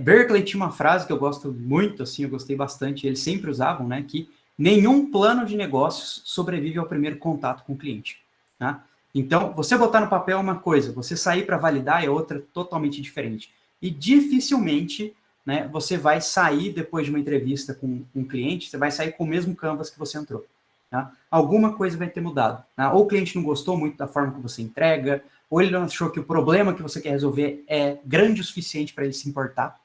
Berkeley tinha uma frase que eu gosto muito, assim, eu gostei bastante, eles sempre usavam, né? Que nenhum plano de negócios sobrevive ao primeiro contato com o cliente, tá? Então, você botar no papel é uma coisa, você sair para validar é outra totalmente diferente. E dificilmente, né, você vai sair depois de uma entrevista com um cliente, você vai sair com o mesmo canvas que você entrou, tá? Alguma coisa vai ter mudado, tá? Ou o cliente não gostou muito da forma que você entrega, ou ele não achou que o problema que você quer resolver é grande o suficiente para ele se importar,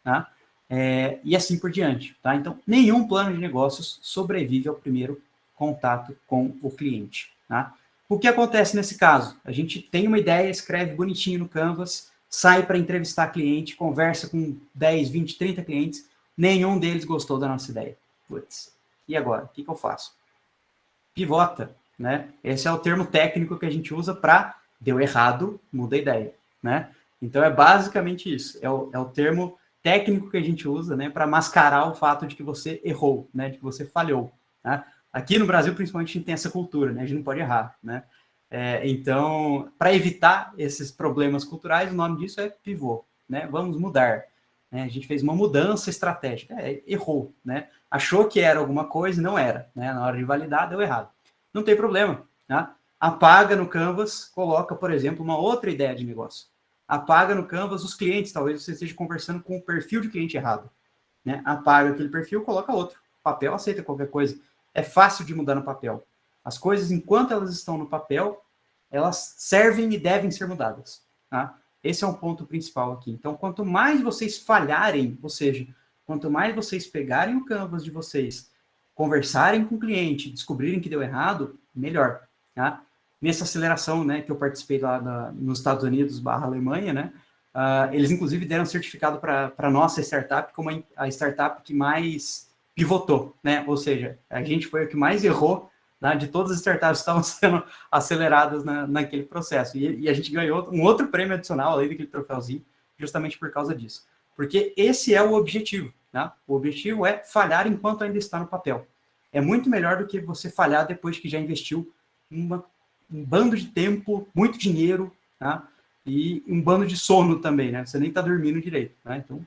tá? E assim por diante, tá? Então, nenhum plano de negócios sobrevive ao primeiro contato com o cliente, tá? O que acontece nesse caso? A gente tem uma ideia, escreve bonitinho no Canvas, sai para entrevistar cliente, conversa com 10, 20, 30 clientes, nenhum deles gostou da nossa ideia. Putz, e agora? O que eu faço? Pivota, né? Esse é o termo técnico que a gente usa para deu errado, muda a ideia, né? Então, é basicamente isso. É o termo técnico que a gente usa, né, para mascarar o fato de que você errou, né, de que você falhou, tá? Aqui no Brasil, principalmente, a gente tem essa cultura, né? A gente não pode errar, né? Então, para evitar esses problemas culturais, o nome disso é pivô, né? Vamos mudar. Né? A gente fez uma mudança estratégica. Errou, né? Achou que era alguma coisa e não era, né? Na hora de validar, deu errado. Não tem problema, tá? Apaga no Canvas, coloca, por exemplo, uma outra ideia de negócio. Apaga no Canvas os clientes, talvez você esteja conversando com o perfil de cliente errado, né? Apaga aquele perfil, coloca outro. Papel aceita qualquer coisa. É fácil de mudar no papel. As coisas, enquanto elas estão no papel, elas servem e devem ser mudadas, tá? Esse é um ponto principal aqui. Então, quanto mais vocês falharem, ou seja, quanto mais vocês pegarem o Canvas de vocês, conversarem com o cliente, descobrirem que deu errado, melhor, tá? Nessa aceleração, né, que eu participei lá nos Estados Unidos / Alemanha, né, eles inclusive deram certificado para a nossa startup como a startup que mais pivotou, né, ou seja, a gente foi o que mais errou, né, de todas as startups que estavam sendo aceleradas naquele processo, e a gente ganhou um outro prêmio adicional, além daquele troféuzinho, justamente por causa disso, porque esse é o objetivo, né? O objetivo é falhar enquanto ainda está no papel. É muito melhor do que você falhar depois que já investiu um bando de tempo, muito dinheiro, tá? E um bando de sono também, né? Você nem está dormindo direito, tá? Então,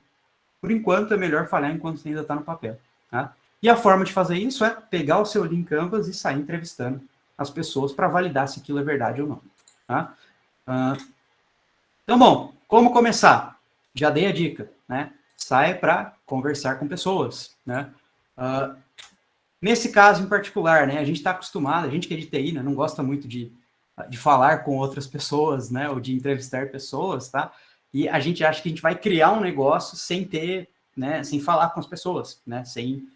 por enquanto, é melhor falhar enquanto você ainda está no papel, tá? E a forma de fazer isso é pegar o seu Lean Canvas e sair entrevistando as pessoas para validar se aquilo é verdade ou não, tá? Então, bom, como começar? Já dei a dica, né? Sai para conversar com pessoas, né? Nesse caso em particular, né, a gente está acostumado, a gente que é de TI, né, não gosta muito de falar com outras pessoas, né, ou de entrevistar pessoas, tá? E a gente acha que a gente vai criar um negócio sem ter, né, sem falar com as pessoas, né, sem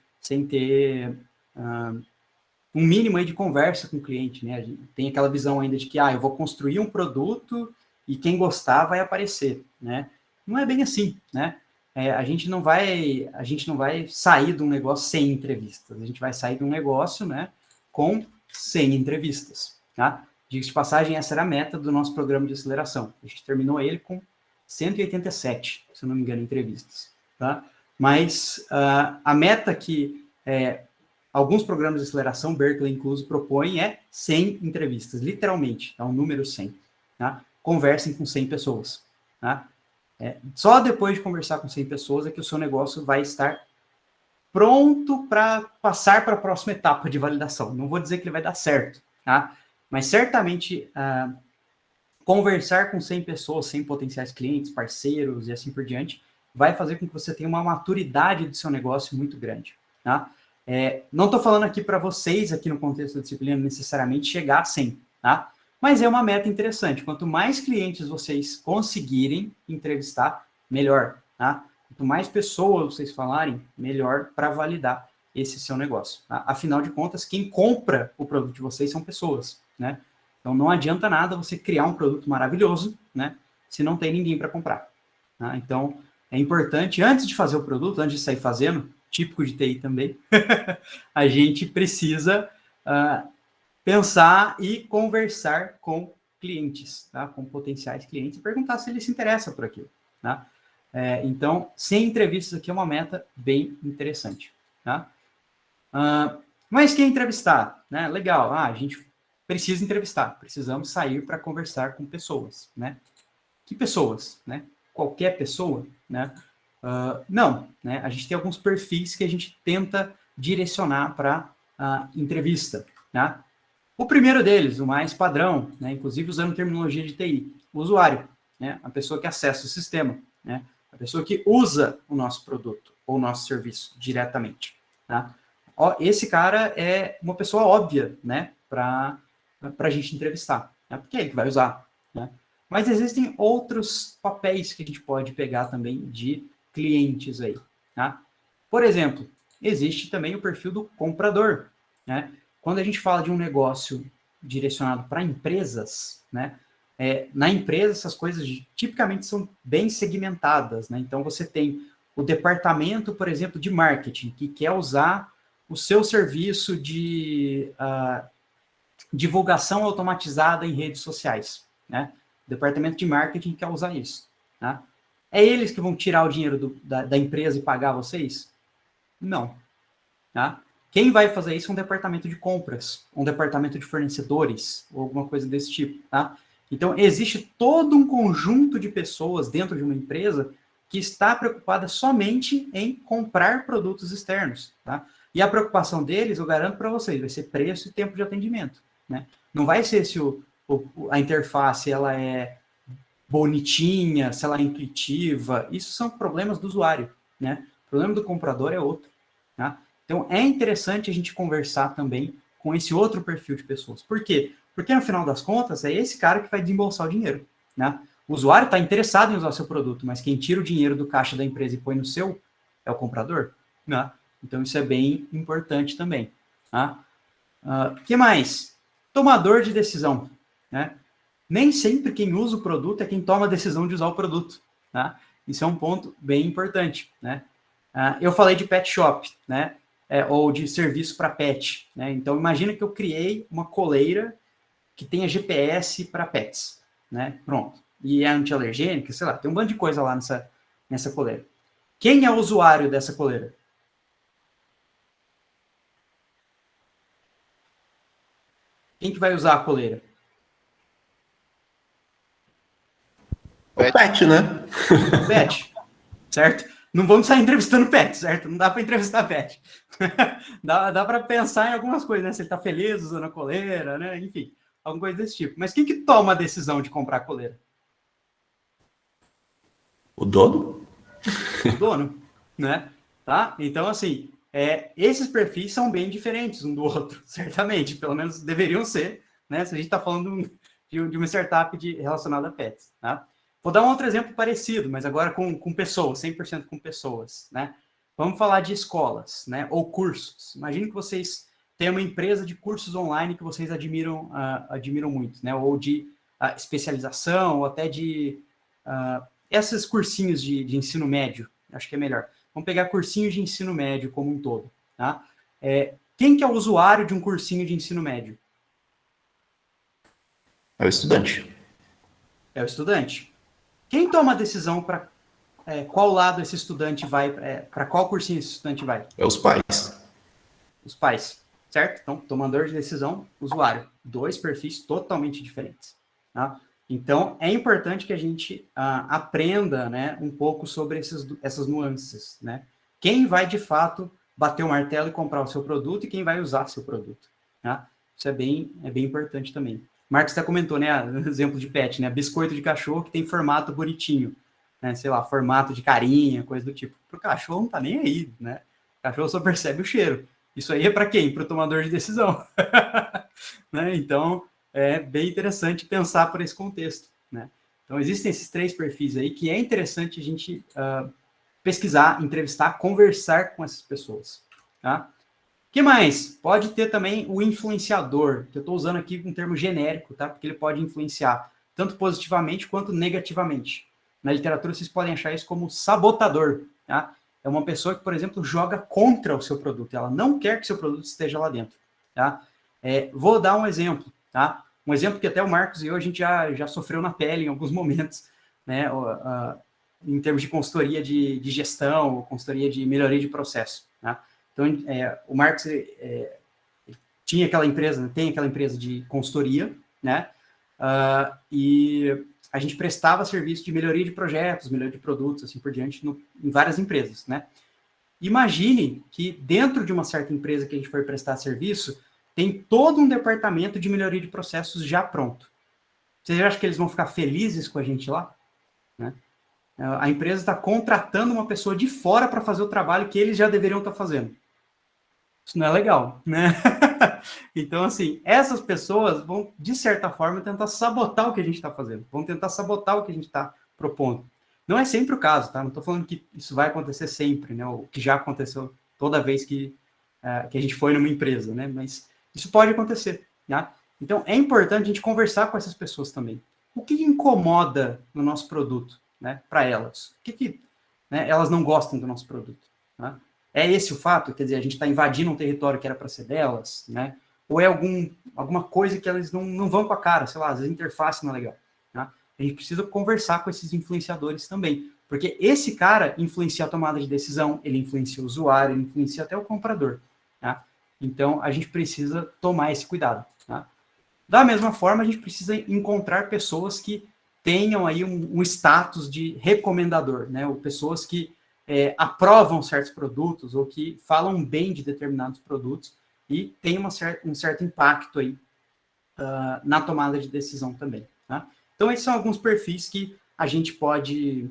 ter um mínimo aí de conversa com o cliente, né? A gente tem aquela visão ainda de que, eu vou construir um produto e quem gostar vai aparecer, né? Não é bem assim, né? A gente não vai sair de um negócio sem entrevistas. A gente vai sair de um negócio, né, com 100 entrevistas, tá? Diga-se de passagem, essa era a meta do nosso programa de aceleração. A gente terminou ele com 187, se eu não me engano, entrevistas, tá? Mas a meta que alguns programas de aceleração, Berkeley incluso, propõem 100 entrevistas, literalmente, é um número 100. Tá? Conversem com 100 pessoas. Tá? Só depois de conversar com 100 pessoas é que o seu negócio vai estar pronto para passar para a próxima etapa de validação. Não vou dizer que ele vai dar certo, tá? Mas certamente conversar com 100 pessoas, 100 potenciais clientes, parceiros e assim por diante, vai fazer com que você tenha uma maturidade do seu negócio muito grande, tá? Não estou falando aqui para vocês, aqui no contexto da disciplina, necessariamente chegar a 100, tá? Mas é uma meta interessante. Quanto mais clientes vocês conseguirem entrevistar, melhor, tá? Quanto mais pessoas vocês falarem, melhor para validar esse seu negócio. Tá? Afinal de contas, quem compra o produto de vocês são pessoas, né? Então, não adianta nada você criar um produto maravilhoso, né? Se não tem ninguém para comprar. Tá? Então, é importante, antes de fazer o produto, antes de sair fazendo, típico de TI também, a gente precisa pensar e conversar com clientes, tá? Com potenciais clientes, e perguntar se eles se interessam por aquilo, tá? Então, 100 entrevistas aqui é uma meta bem interessante, tá? Mas quem entrevistar? Né? Legal, a gente precisa entrevistar, precisamos sair para conversar com pessoas, né? Que pessoas, né? Qualquer pessoa, né? Não, né? A gente tem alguns perfis que a gente tenta direcionar para entrevista, tá? O primeiro deles, o mais padrão, né? Inclusive usando terminologia de TI, o usuário, né? A pessoa que acessa o sistema, né? A pessoa que usa o nosso produto ou o nosso serviço diretamente, tá? Esse cara é uma pessoa óbvia, né? Para a gente entrevistar, né? Porque é ele que vai usar, né? Mas existem outros papéis que a gente pode pegar também de clientes aí, tá? Por exemplo, existe também o perfil do comprador, né? Quando a gente fala de um negócio direcionado para empresas, né? Na empresa, essas coisas tipicamente são bem segmentadas, né? Então, você tem o departamento, por exemplo, de marketing, que quer usar o seu serviço de divulgação automatizada em redes sociais, né? O departamento de marketing quer usar isso, tá? É eles que vão tirar o dinheiro da empresa e pagar vocês? Não, tá? Quem vai fazer isso é um departamento de compras, um departamento de fornecedores, ou alguma coisa desse tipo, tá? Então, existe todo um conjunto de pessoas dentro de uma empresa que está preocupada somente em comprar produtos externos, tá? E a preocupação deles, eu garanto para vocês, vai ser preço e tempo de atendimento, né? Não vai ser se a interface ela é bonitinha, se ela é intuitiva, isso são problemas do usuário, né? O problema do comprador é outro, tá? Então, é interessante a gente conversar também com esse outro perfil de pessoas. Por quê? Porque, no final das contas, é esse cara que vai desembolsar o dinheiro, né? O usuário está interessado em usar o seu produto, mas quem tira o dinheiro do caixa da empresa e põe no seu é o comprador, né? Então, isso é bem importante também, tá? Que mais? Tomador de decisão, né? Nem sempre quem usa o produto é quem toma a decisão de usar o produto, tá? Isso é um ponto bem importante, né? Eu falei de pet shop, né? Ou de serviço para pet, né? Então, imagina que eu criei uma coleira que tenha GPS para pets, né? Pronto. E é anti-alergênica, sei lá, tem um bando de coisa lá nessa coleira. Quem é o usuário dessa coleira? Quem que vai usar a coleira? O pet, né? Pet, certo? Não vamos sair entrevistando pet, certo? Não dá para entrevistar pet. dá para pensar em algumas coisas, né? Se ele está feliz usando a coleira, né? Enfim, alguma coisa desse tipo. Mas quem que toma a decisão de comprar a coleira? O dono? O dono, né? Tá? Então, assim, esses perfis são bem diferentes um do outro, certamente. Pelo menos deveriam ser, né? Se a gente está falando de uma startup relacionada a pets, tá? Vou dar um outro exemplo parecido, mas agora com pessoas, 100% com pessoas, né? Vamos falar de escolas, né? Ou cursos. Imagine que vocês têm uma empresa de cursos online que vocês admiram muito, né? Ou de especialização, ou até de esses cursinhos de ensino médio. Acho que é melhor. Vamos pegar cursinhos de ensino médio como um todo, tá? Quem que é o usuário de um cursinho de ensino médio? É o estudante. É o estudante. Quem toma a decisão para qual lado esse estudante vai, para qual cursinho esse estudante vai? É os pais. os pais, certo? Então, tomador de decisão, usuário. 2 perfis totalmente diferentes. Tá? Então, é importante que a gente aprenda, né, um pouco sobre essas nuances, né? Quem vai, de fato, bater o martelo e comprar o seu produto e quem vai usar seu produto. Tá? Isso é bem importante também. Marcos até comentou, né, exemplo de pet, né, biscoito de cachorro que tem formato bonitinho, né, sei lá, formato de carinha, coisa do tipo. Pro cachorro não tá nem aí, né? O cachorro só percebe o cheiro. Isso aí é para quem? Para o tomador de decisão. Né? Então, é bem interessante pensar por esse contexto, né? Então, existem esses 3 perfis aí que é interessante a gente pesquisar, entrevistar, conversar com essas pessoas, tá? O que mais? Pode ter também o influenciador, que eu estou usando aqui um termo genérico, tá? Porque ele pode influenciar tanto positivamente quanto negativamente. Na literatura, vocês podem achar isso como sabotador, tá? É uma pessoa que, por exemplo, joga contra o seu produto. Ela não quer que seu produto esteja lá dentro, tá? Vou dar um exemplo, tá? Um exemplo que até o Marcos e eu, a gente já sofreu na pele em alguns momentos, né? Em termos de consultoria de gestão, consultoria de melhoria de processo, tá? Então, o Marcos tinha aquela empresa, tem aquela empresa de consultoria, né? E a gente prestava serviço de melhoria de projetos, melhoria de produtos, assim por diante, em várias empresas, né? Imagine que dentro de uma certa empresa que a gente foi prestar serviço, tem todo um departamento de melhoria de processos já pronto. Você acha que eles vão ficar felizes com a gente lá? Né? A empresa está contratando uma pessoa de fora para fazer o trabalho que eles já deveriam estar fazendo. Isso não é legal, né? Então, assim, essas pessoas vão, de certa forma, tentar sabotar o que a gente está fazendo. Vão tentar sabotar o que a gente está propondo. Não é sempre o caso, tá? Não estou falando que isso vai acontecer sempre, né? O que já aconteceu toda vez que a gente foi numa empresa, né? Mas isso pode acontecer, tá? Então, é importante a gente conversar com essas pessoas também. O que incomoda no nosso produto, né? Para elas? O que né, elas não gostam do nosso produto, tá? É esse o fato? Quer dizer, a gente está invadindo um território que era para ser delas, né? Ou é alguma coisa que elas não vão com a cara, sei lá, às vezes a interface não é legal, tá? A gente precisa conversar com esses influenciadores também, porque esse cara influencia a tomada de decisão, ele influencia o usuário, ele influencia até o comprador, tá? Então, a gente precisa tomar esse cuidado, tá? Da mesma forma, a gente precisa encontrar pessoas que tenham aí um status de recomendador, né? Ou pessoas que aprovam certos produtos ou que falam bem de determinados produtos e tem um certo impacto aí na tomada de decisão também, tá? Então, esses são alguns perfis que a gente pode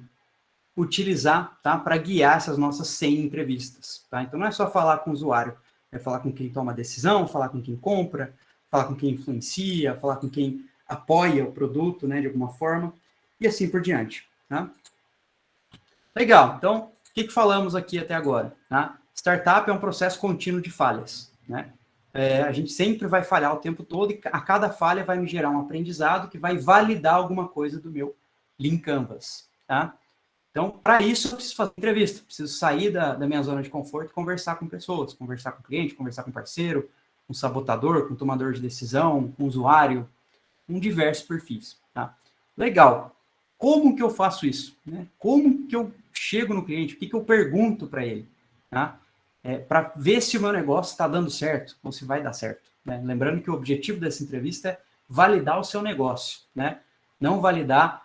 utilizar, tá, para guiar essas nossas 100 entrevistas, tá? Então, não é só falar com o usuário, é falar com quem toma decisão, falar com quem compra, falar com quem influencia, falar com quem apoia o produto, né, de alguma forma, e assim por diante, tá? Legal, então, o que falamos aqui até agora, tá? Startup é um processo contínuo de falhas, né? A gente sempre vai falhar o tempo todo e a cada falha vai me gerar um aprendizado que vai validar alguma coisa do meu Lean Canvas, tá? Então, para isso, eu preciso fazer entrevista, preciso sair da minha zona de conforto e conversar com pessoas, conversar com cliente, conversar com parceiro, com sabotador, com tomador de decisão, com usuário, com diversos perfis, tá? Legal. Como que eu faço isso, né? Como que eu chego no cliente? O que eu pergunto para ele, tá? Para ver se o meu negócio está dando certo ou se vai dar certo, né? Lembrando que o objetivo dessa entrevista é validar o seu negócio, né? Não validar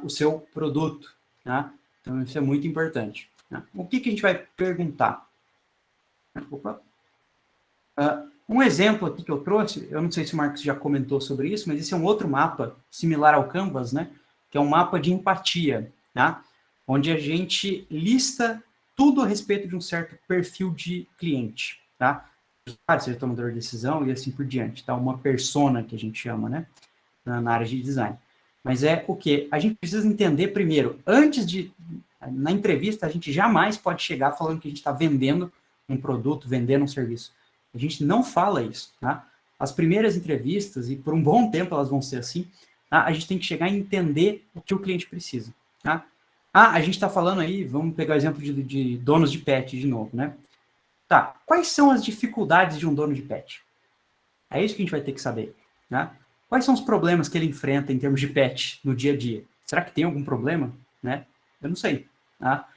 o seu produto, tá? Então, isso é muito importante, tá? O que a gente vai perguntar? Opa. Um exemplo aqui que eu trouxe, eu não sei se o Marcos já comentou sobre isso, mas esse é um outro mapa similar ao Canvas, né? Que é um mapa de empatia, tá? Onde a gente lista tudo a respeito de um certo perfil de cliente, tá? Seja tomador de decisão e assim por diante, tá? Uma persona que a gente chama, né? Na área de design. Mas é o quê? A gente precisa entender primeiro, na entrevista, a gente jamais pode chegar falando que a gente está vendendo um produto, vendendo um serviço. A gente não fala isso, tá? As primeiras entrevistas, e por um bom tempo elas vão ser assim, tá? A gente tem que chegar e entender o que o cliente precisa, tá? A gente está falando aí, vamos pegar o exemplo de donos de pet de novo, né? Tá, quais são as dificuldades de um dono de pet? É isso que a gente vai ter que saber, né? Quais são os problemas que ele enfrenta em termos de pet no dia a dia? Será que tem algum problema, né? Eu não sei, tá?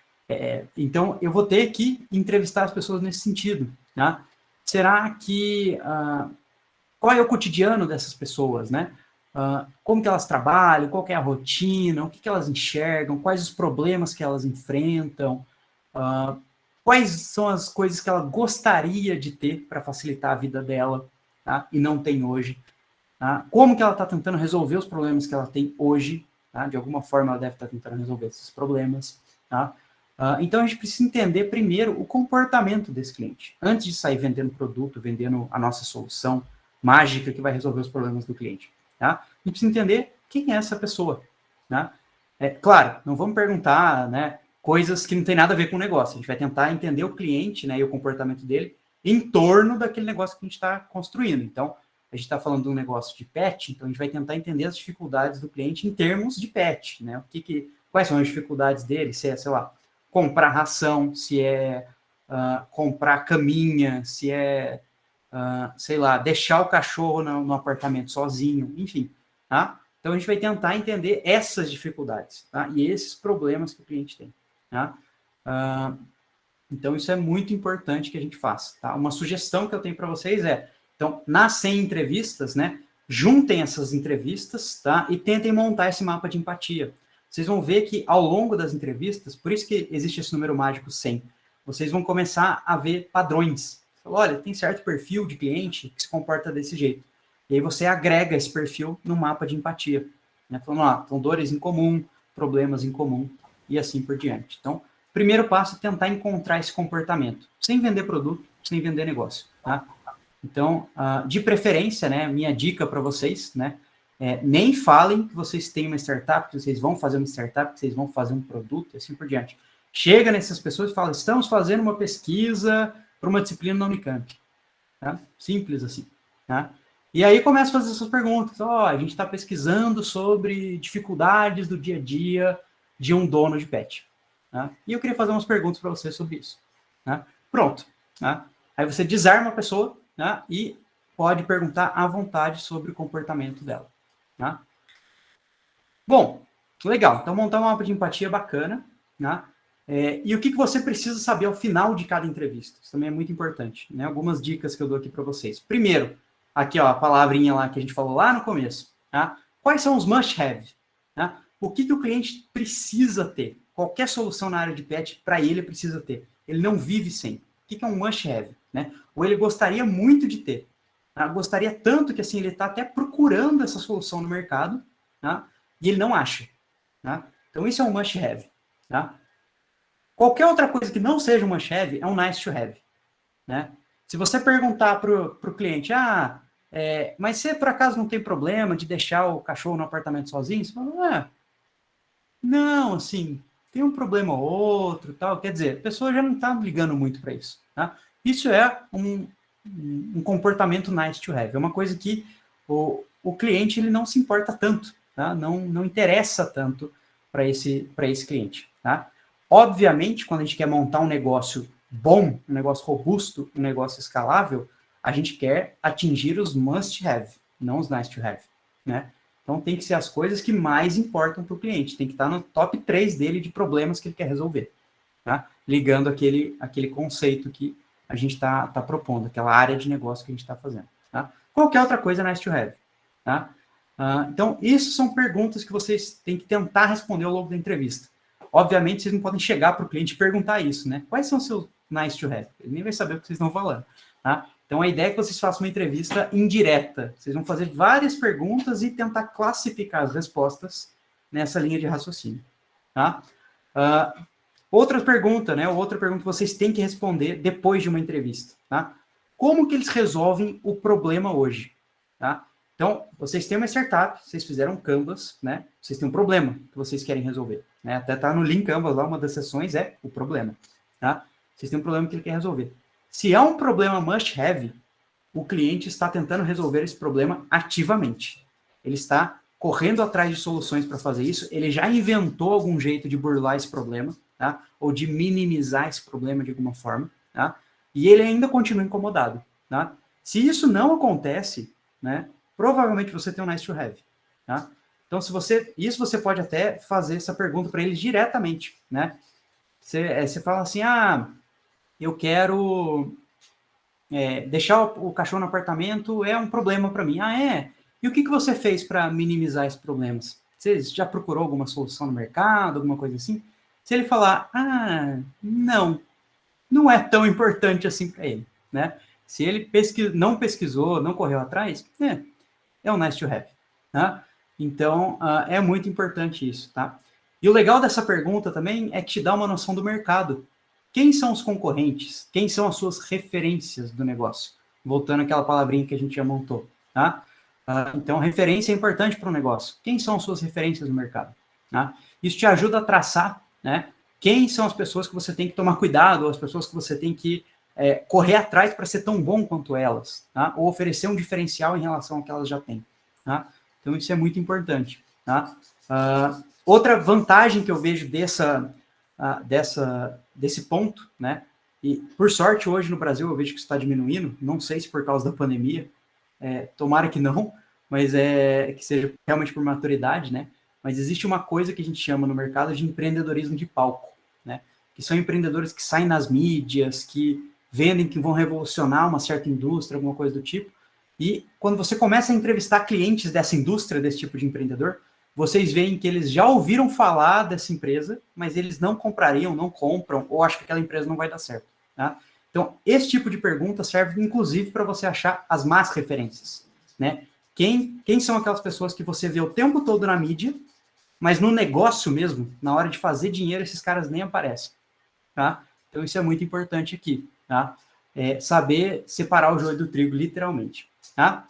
Então, eu vou ter que entrevistar as pessoas nesse sentido, tá? Será que... qual é o cotidiano dessas pessoas, né? Como que elas trabalham, qual que é a rotina, o que que elas enxergam, quais os problemas que elas enfrentam, quais são as coisas que ela gostaria de ter para facilitar a vida dela, tá? E não tem hoje. Tá? Como que ela está tentando resolver os problemas que ela tem hoje, tá? De alguma forma ela deve estar tentando resolver esses problemas, tá? Então a gente precisa entender primeiro o comportamento desse cliente, antes de sair vendendo produto, vendendo a nossa solução mágica que vai resolver os problemas do cliente, tá? A gente precisa entender quem é essa pessoa, tá? Claro, não vamos perguntar, né, coisas que não tem nada a ver com o negócio, a gente vai tentar entender o cliente, né, e o comportamento dele em torno daquele negócio que a gente está construindo. Então, a gente está falando de um negócio de pet, então a gente vai tentar entender as dificuldades do cliente em termos de pet, né? Quais são as dificuldades dele, se é, sei lá, comprar ração, se é comprar caminha, se é, sei lá, deixar o cachorro no apartamento sozinho, enfim, tá? Então, a gente vai tentar entender essas dificuldades, tá? E esses problemas que o cliente tem, tá? Então, isso é muito importante que a gente faça, tá? Uma sugestão que eu tenho para vocês então, nas 100 entrevistas, né, juntem essas entrevistas, tá? E tentem montar esse mapa de empatia. Vocês vão ver que ao longo das entrevistas, por isso que existe esse número mágico 100, vocês vão começar a ver padrões. Olha, tem certo perfil de cliente que se comporta desse jeito. E aí você agrega esse perfil no mapa de empatia, né? Falando, então dores em comum, problemas em comum e assim por diante. Então, primeiro passo é tentar encontrar esse comportamento, sem vender produto, sem vender negócio, tá? Então, de preferência, né, minha dica para vocês, né, nem falem que vocês têm uma startup, que vocês vão fazer uma startup, que vocês vão fazer um produto, e assim por diante. Chega nessas pessoas e fala, estamos fazendo uma pesquisa para uma disciplina na Unicamp. Tá? Simples assim. Tá? E aí começa a fazer essas perguntas. A gente está pesquisando sobre dificuldades do dia a dia de um dono de pet. Tá? E eu queria fazer umas perguntas para você sobre isso. Tá? Pronto. Tá? Aí você desarma a pessoa, tá? E pode perguntar à vontade sobre o comportamento dela. Tá? Bom, legal. Então, montar um mapa de empatia bacana. Tá? E o que você precisa saber ao final de cada entrevista? Isso também é muito importante. Né? Algumas dicas que eu dou aqui para vocês. Primeiro, aqui ó, a palavrinha lá que a gente falou lá no começo. Tá? Quais são os must-have? Tá? O que o cliente precisa ter? Qualquer solução na área de pet, para ele precisa ter. Ele não vive sem. O que é um must-have? Né? Ou ele gostaria muito de ter. Tá? Gostaria tanto que assim, ele está até procurando essa solução no mercado, tá? E ele não acha. Tá? Então, isso é um must-have. Tá? Qualquer outra coisa que não seja um must-have é um nice-to-have. Né? Se você perguntar para o cliente, mas você por acaso não tem problema de deixar o cachorro no apartamento sozinho? Você fala, não, assim, tem um problema ou outro, tal. Quer dizer, a pessoa já não está ligando muito para isso. Tá? Isso é um comportamento nice to have. É uma coisa que o cliente ele não se importa tanto, tá? Não interessa tanto para esse cliente. Tá? Obviamente, quando a gente quer montar um negócio bom, um negócio robusto, um negócio escalável, a gente quer atingir os must have, não os nice to have. Né? Então, tem que ser as coisas que mais importam para o cliente. Tem que estar no top 3 dele de problemas que ele quer resolver. Tá? Ligando aquele conceito que a gente está propondo, aquela área de negócio que a gente está fazendo. Tá? Qualquer outra coisa é nice to have. Tá? Então, isso são perguntas que vocês têm que tentar responder ao longo da entrevista. Obviamente, vocês não podem chegar para o cliente e perguntar isso, né? Quais são os seus nice to have? Ele nem vai saber o que vocês estão falando. Tá? Então, a ideia é que vocês façam uma entrevista indireta. Vocês vão fazer várias perguntas e tentar classificar as respostas nessa linha de raciocínio. Tá? Outra pergunta, né? Outra pergunta que vocês têm que responder depois de uma entrevista. Tá? Como que eles resolvem o problema hoje? Tá? Então, vocês têm uma startup, vocês fizeram um Canvas, né? Vocês têm um problema que vocês querem resolver. Né? Até está no link Canvas lá, uma das sessões é o problema. Tá? Vocês têm um problema que ele quer resolver. Se é um problema must have, o cliente está tentando resolver esse problema ativamente. Ele está correndo atrás de soluções para fazer isso, ele já inventou algum jeito de burlar esse problema, tá? Ou de minimizar esse problema de alguma forma, tá? E ele ainda continua incomodado. Tá? Se isso não acontece, né, provavelmente você tem um nice to have. Tá? Então, você pode até fazer essa pergunta para ele diretamente. Né? Você fala assim, eu quero deixar o cachorro no apartamento é um problema para mim. Ah, é? E o que você fez para minimizar esses problemas? Você já procurou alguma solução no mercado, alguma coisa assim? Se ele falar, não é tão importante assim para ele, né? Se ele não pesquisou, não correu atrás, é um nice to have, tá? Então, é muito importante isso, tá? E o legal dessa pergunta também é que te dá uma noção do mercado. Quem são os concorrentes? Quem são as suas referências do negócio? Voltando àquela palavrinha que a gente já montou, tá? Então, referência é importante para o negócio. Quem são as suas referências no mercado? Tá? Isso te ajuda a traçar, né? Quem são as pessoas que você tem que tomar cuidado, ou as pessoas que você tem que correr atrás para ser tão bom quanto elas, tá? Ou oferecer um diferencial em relação ao que elas já têm. Tá? Então, isso é muito importante. Tá? Outra vantagem que eu vejo desse ponto, né? E, por sorte, hoje no Brasil eu vejo que isso está diminuindo, não sei se por causa da pandemia, tomara que não, mas que seja realmente por maturidade, né? Mas existe uma coisa que a gente chama no mercado de empreendedorismo de palco, né? Que são empreendedores que saem nas mídias, que vendem que vão revolucionar uma certa indústria, alguma coisa do tipo. E quando você começa a entrevistar clientes dessa indústria, desse tipo de empreendedor, vocês veem que eles já ouviram falar dessa empresa, mas eles não comprariam, não compram, ou acham que aquela empresa não vai dar certo. Tá? Então, esse tipo de pergunta serve, inclusive, para você achar as más referências. Né? Quem são aquelas pessoas que você vê o tempo todo na mídia, mas no negócio mesmo, na hora de fazer dinheiro, esses caras nem aparecem. Tá? Então, isso é muito importante aqui. Tá? Saber separar o joio do trigo, literalmente. Tá?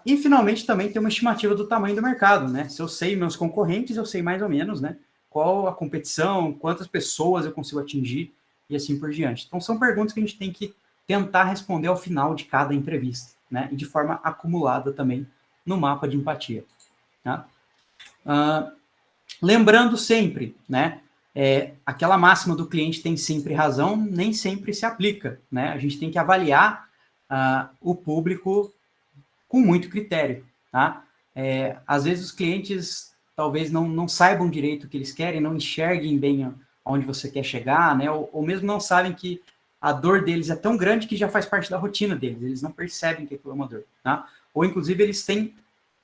E, finalmente, também ter uma estimativa do tamanho do mercado. Né? Se eu sei meus concorrentes, eu sei mais ou menos, né, qual a competição, quantas pessoas eu consigo atingir e assim por diante. Então, são perguntas que a gente tem que tentar responder ao final de cada entrevista, né? E de forma acumulada também no mapa de empatia. Tá? Lembrando sempre, né? Aquela máxima do cliente tem sempre razão, nem sempre se aplica, né? A gente tem que avaliar o público com muito critério, tá? Às vezes os clientes talvez não saibam direito o que eles querem, não enxerguem bem onde você quer chegar, né? Ou mesmo não sabem que a dor deles é tão grande que já faz parte da rotina deles, eles não percebem que aquilo é uma dor, tá? Ou, inclusive, eles têm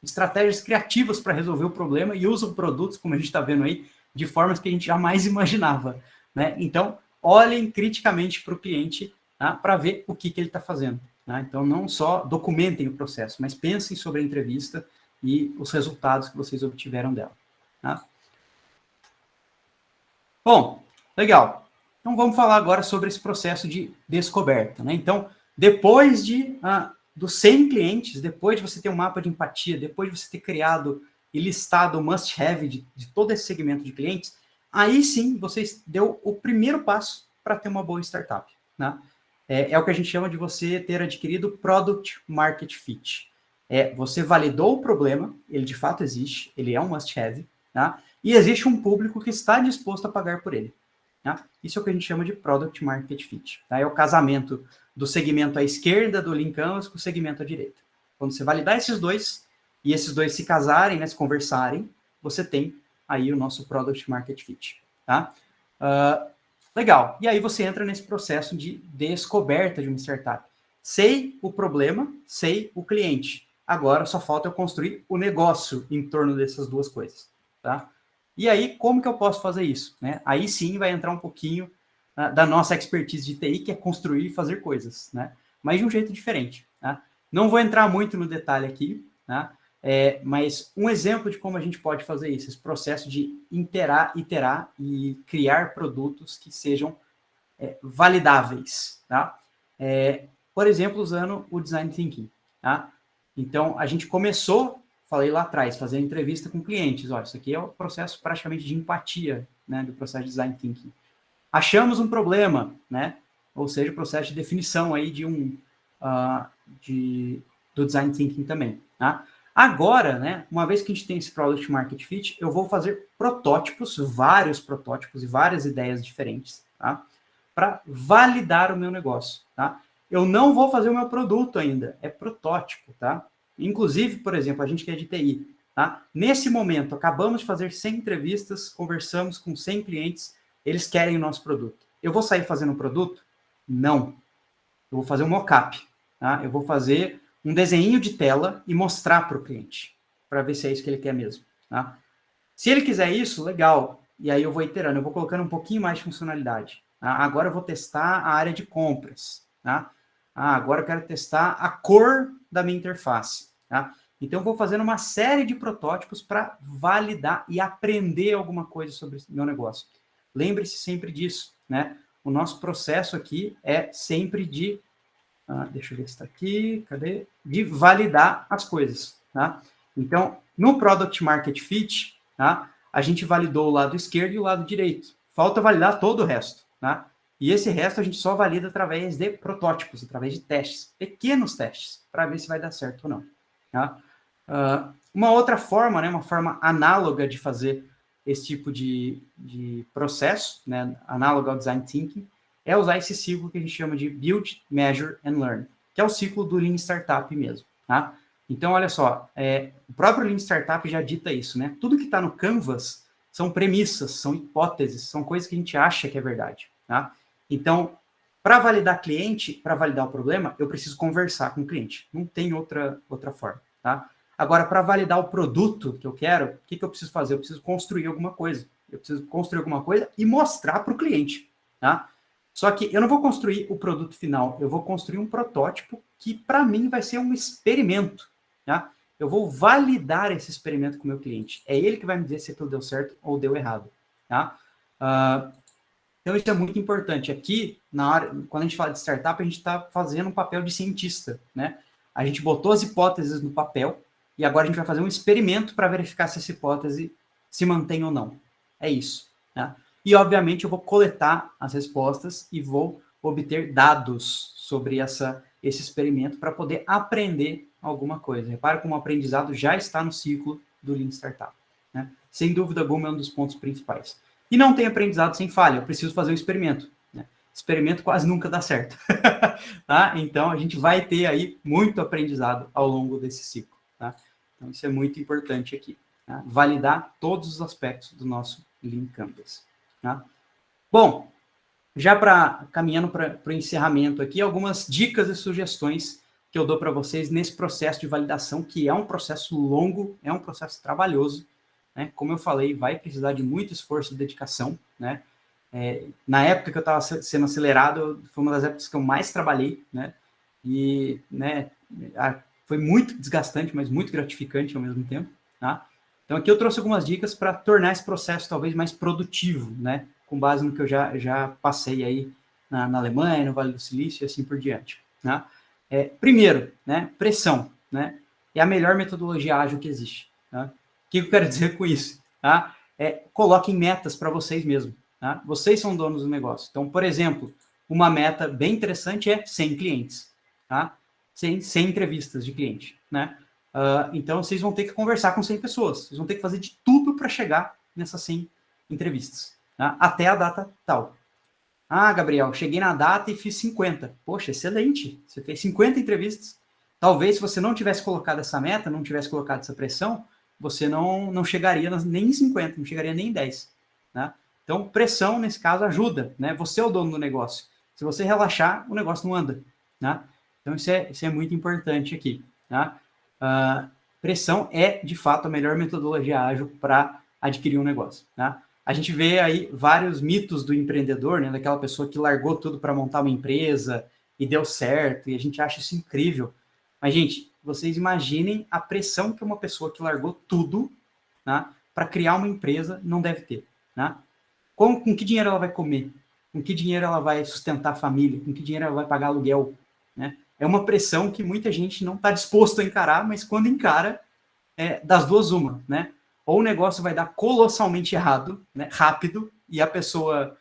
estratégias criativas para resolver o problema e usam produtos, como a gente está vendo aí, de formas que a gente jamais imaginava, né? Então, olhem criticamente para o cliente, tá? Para ver o que ele está fazendo. Tá? Então, não só documentem o processo, mas pensem sobre a entrevista e os resultados que vocês obtiveram dela. Tá? Bom, legal. Então, vamos falar agora sobre esse processo de descoberta. Né? Então, depois dos 100 clientes, depois de você ter um mapa de empatia, depois de você ter criado e listado o must-have de todo esse segmento de clientes, aí sim você deu o primeiro passo para ter uma boa startup. Né? É o que a gente chama de você ter adquirido Product Market Fit. Você validou o problema, ele de fato existe, ele é um must-have, tá? E existe um público que está disposto a pagar por ele. Tá? Isso é o que a gente chama de Product Market Fit. Tá? É o casamento do segmento à esquerda do Lean Canvas com o segmento à direita. Quando você validar esses dois, e esses dois se casarem, né, se conversarem, você tem aí o nosso Product Market Fit. Tá? Legal. E aí você entra nesse processo de descoberta de uma startup. Sei o problema, sei o cliente. Agora só falta eu construir o negócio em torno dessas duas coisas. Tá? E aí, como que eu posso fazer isso? Né? Aí sim vai entrar um pouquinho da nossa expertise de TI, que é construir e fazer coisas, né? Mas de um jeito diferente. Tá? Não vou entrar muito no detalhe aqui, tá? Mas um exemplo de como a gente pode fazer isso, esse processo de iterar e criar produtos que sejam validáveis. Tá? Por exemplo, usando o Design Thinking. Tá? Então, a gente começou, falei lá atrás, fazendo entrevista com clientes. Olha, isso aqui é o processo praticamente de empatia, né, do processo de Design Thinking. Achamos um problema, né? Ou seja, o processo de definição aí do Design Thinking também. Tá? Agora, né, uma vez que a gente tem esse Product Market Fit, eu vou fazer protótipos, vários protótipos e várias ideias diferentes, tá? Para validar o meu negócio. Tá? Eu não vou fazer o meu produto ainda, é protótipo. Tá? Inclusive, por exemplo, a gente que é de TI, tá? Nesse momento, acabamos de fazer 100 entrevistas, conversamos com 100 clientes, eles querem o nosso produto. Eu vou sair fazendo um produto? Não. Eu vou fazer um mockup, tá? Eu vou fazer um desenho de tela e mostrar para o cliente, para ver se é isso que ele quer mesmo, tá? Se ele quiser isso, legal. E aí eu vou iterando, eu vou colocando um pouquinho mais de funcionalidade. Tá? Agora eu vou testar a área de compras, tá? Agora eu quero testar a cor da minha interface, tá? Então eu vou fazendo uma série de protótipos para validar e aprender alguma coisa sobre o meu negócio. Lembre-se sempre disso, né? O nosso processo aqui é sempre de... deixa eu ver se está aqui, cadê? De validar as coisas, tá? Então, no Product Market Fit, tá? A gente validou o lado esquerdo e o lado direito. Falta validar todo o resto, tá? E esse resto a gente só valida através de protótipos, através de testes, pequenos testes, para ver se vai dar certo ou não, tá? Uma outra forma, né, uma forma análoga de fazer esse tipo de processo, né, análogo ao Design Thinking, é usar esse ciclo que a gente chama de Build, Measure and Learn, que é o ciclo do Lean Startup mesmo, tá? Então, olha só, o próprio Lean Startup já dita isso, né? Tudo que está no Canvas são premissas, são hipóteses, são coisas que a gente acha que é verdade, tá? Então, para validar cliente, para validar o problema, eu preciso conversar com o cliente. Não tem outra forma, tá? Agora, para validar o produto que eu quero, o que eu preciso fazer? Eu preciso construir alguma coisa. Eu preciso construir alguma coisa e mostrar para o cliente, tá? Só que eu não vou construir o produto final, eu vou construir um protótipo que, para mim, vai ser um experimento, tá? Eu vou validar esse experimento com o meu cliente. É ele que vai me dizer se aquilo deu certo ou deu errado, tá? Então, isso é muito importante. Aqui, quando a gente fala de startup, a gente está fazendo um papel de cientista, né? A gente botou as hipóteses no papel e agora a gente vai fazer um experimento para verificar se essa hipótese se mantém ou não. É isso, tá? E, obviamente, eu vou coletar as respostas e vou obter dados sobre esse experimento para poder aprender alguma coisa. Repara como o aprendizado já está no ciclo do Lean Startup, né? Sem dúvida alguma, é um dos pontos principais. E não tem aprendizado sem falha, eu preciso fazer um experimento, né? Experimento quase nunca dá certo. Tá? Então, a gente vai ter aí muito aprendizado ao longo desse ciclo, tá? Então, isso é muito importante aqui, tá? Validar todos os aspectos do nosso Lean Canvas, tá? Bom, já caminhando para o encerramento aqui, algumas dicas e sugestões que eu dou para vocês nesse processo de validação, que é um processo longo, é um processo trabalhoso, né? Como eu falei, vai precisar de muito esforço e dedicação, né? Na época que eu estava sendo acelerado, foi uma das épocas que eu mais trabalhei, né? E, né, foi muito desgastante, mas muito gratificante ao mesmo tempo, tá? Então, aqui eu trouxe algumas dicas para tornar esse processo talvez mais produtivo, né? Com base no que eu já passei aí na Alemanha, no Vale do Silício e assim por diante, né? Primeiro, né, pressão, né? É a melhor metodologia ágil que existe, tá? O que eu quero dizer com isso? Tá? Coloquem metas para vocês mesmos, tá? Vocês são donos do negócio. Então, por exemplo, uma meta bem interessante é 100 clientes, tá? 100 entrevistas de cliente, né? Então, vocês vão ter que conversar com 100 pessoas. Vocês vão ter que fazer de tudo para chegar nessas 100 entrevistas, tá? Até a data tal. Gabriel, cheguei na data e fiz 50. Poxa, excelente. Você fez 50 entrevistas. Talvez, se você não tivesse colocado essa meta, não tivesse colocado essa pressão, você não chegaria nem em 50, não chegaria nem em 10. Né? Então, pressão, nesse caso, ajuda. Né? Você é o dono do negócio. Se você relaxar, o negócio não anda. Né? Então, isso é muito importante aqui. Tá? Pressão é, de fato, a melhor metodologia ágil para adquirir um negócio. Tá? A gente vê aí vários mitos do empreendedor, né? Daquela pessoa que largou tudo para montar uma empresa e deu certo, e a gente acha isso incrível. Mas, gente, vocês imaginem a pressão que uma pessoa que largou tudo, né, para criar uma empresa não deve ter. Né? Com que dinheiro ela vai comer? Com que dinheiro ela vai sustentar a família? Com que dinheiro ela vai pagar aluguel? Né? É uma pressão que muita gente não está disposto a encarar, mas quando encara, das duas uma, né? Ou o negócio vai dar colossalmente errado, né, rápido, e a pessoa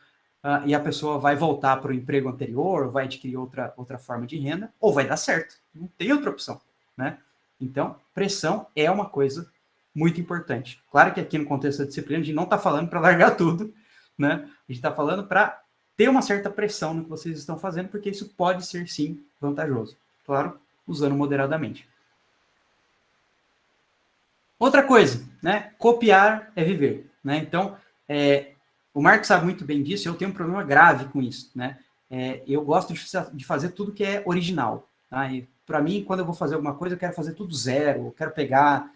vai voltar para o emprego anterior, vai adquirir outra forma de renda, ou vai dar certo. Não tem outra opção, né? Então, pressão é uma coisa muito importante. Claro que aqui no contexto da disciplina, a gente não está falando para largar tudo, né? A gente está falando para ter uma certa pressão no que vocês estão fazendo, porque isso pode ser, sim, vantajoso. Claro, usando moderadamente. Outra coisa, né? Copiar é viver, né? Então, o Marcos sabe muito bem disso, eu tenho um problema grave com isso, né? eu gosto de fazer tudo que é original. Tá? E para mim, quando eu vou fazer alguma coisa, eu quero fazer tudo zero, eu quero pegar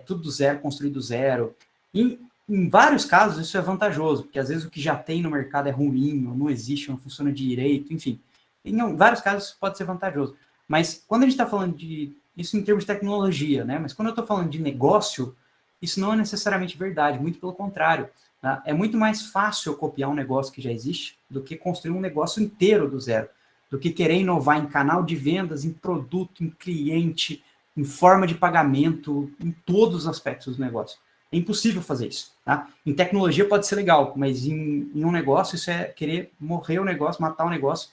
tudo do zero, construir do zero. E em vários casos isso é vantajoso, porque às vezes o que já tem no mercado é ruim, ou não existe, não funciona direito, enfim. Em vários casos isso pode ser vantajoso. Mas quando a gente está falando isso em termos de tecnologia, né? Mas quando eu estou falando de negócio, isso não é necessariamente verdade, muito pelo contrário. Tá? É muito mais fácil eu copiar um negócio que já existe do que construir um negócio inteiro do zero, do que querer inovar em canal de vendas, em produto, em cliente, em forma de pagamento, em todos os aspectos do negócio. É impossível fazer isso. Tá? Em tecnologia pode ser legal, mas em um negócio isso é querer morrer o negócio, matar o negócio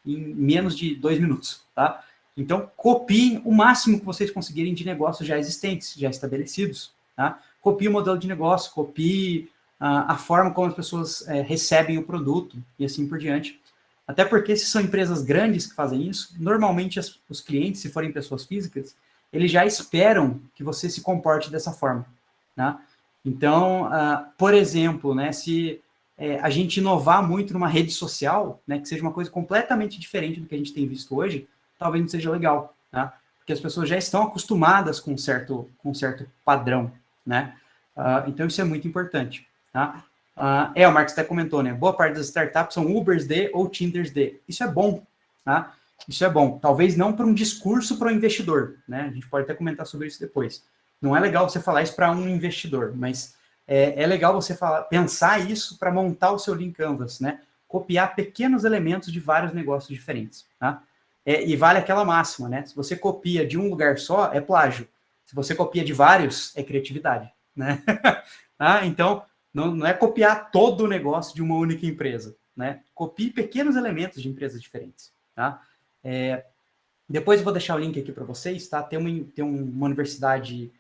em menos de 2 minutos. Tá? Então, copiem o máximo que vocês conseguirem de negócios já existentes, já estabelecidos. Tá? Copie o modelo de negócio, copie a forma como as pessoas recebem o produto e assim por diante. Até porque, se são empresas grandes que fazem isso, normalmente os clientes, se forem pessoas físicas, eles já esperam que você se comporte dessa forma. Né? Então, por exemplo, né, se a gente inovar muito numa rede social, né, que seja uma coisa completamente diferente do que a gente tem visto hoje, talvez não seja legal, né? Porque as pessoas já estão acostumadas com um certo padrão. Né? Então, isso é muito importante. Tá? O Marcos até comentou, né? Boa parte das startups são Ubers de ou Tinders de. Isso é bom. Tá? Isso é bom. Talvez não para um discurso para o investidor. Né? A gente pode até comentar sobre isso depois. Não é legal você falar isso para um investidor, mas é legal você pensar isso para montar o seu Lean Canvas, né? Copiar pequenos elementos de vários negócios diferentes. Tá? E vale aquela máxima, né? Se você copia de um lugar só, é plágio. Se você copia de vários, é criatividade. Né? Então, não é copiar todo o negócio de uma única empresa. Né? Copie pequenos elementos de empresas diferentes. Tá? Depois eu vou deixar o link aqui para vocês. Tá? Tem uma universidade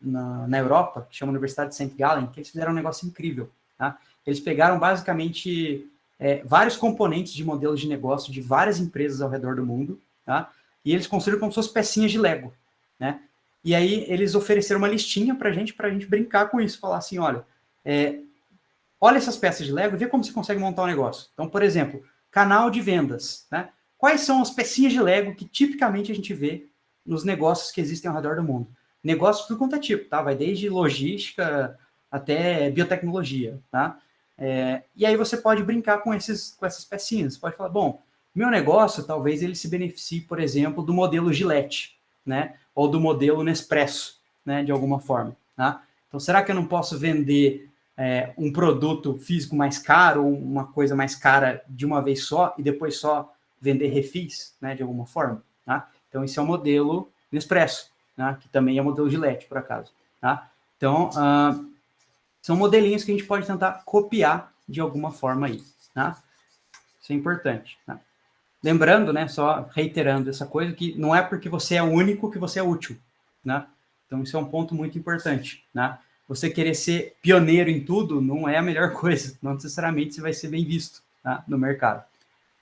na Europa, que chama Universidade de St. Gallen, que eles fizeram um negócio incrível. Tá? Eles pegaram basicamente vários componentes de modelos de negócio de várias empresas ao redor do mundo, tá? E eles construíram como se fossem pecinhas de Lego. Né? E aí eles ofereceram uma listinha para a gente brincar com isso, falar assim, olha essas peças de Lego e vê como você consegue montar um negócio. Então, por exemplo, canal de vendas. Né? Quais são as pecinhas de Lego que tipicamente a gente vê nos negócios que existem ao redor do mundo? Negócios de tudo quanto é tipo, tá? Vai desde logística até biotecnologia, tá? E aí você pode brincar com essas pecinhas. Você pode falar, bom, meu negócio talvez ele se beneficie, por exemplo, do modelo Gillette, né? Ou do modelo Nespresso, né? De alguma forma, tá? Então, será que eu não posso vender um produto físico mais caro, ou uma coisa mais cara de uma vez só, e depois só vender refis, né? De alguma forma, tá? Então, esse é o modelo Nespresso. Né, que também é modelo Gillette, por acaso. Tá? Então, são modelinhos que a gente pode tentar copiar de alguma forma aí. Tá? Isso é importante. Tá? Lembrando, né, só reiterando essa coisa, que não é porque você é único que você é útil. Né? Então, isso é um ponto muito importante. Né? Você querer ser pioneiro em tudo não é a melhor coisa. Não necessariamente você vai ser bem visto, tá, no mercado.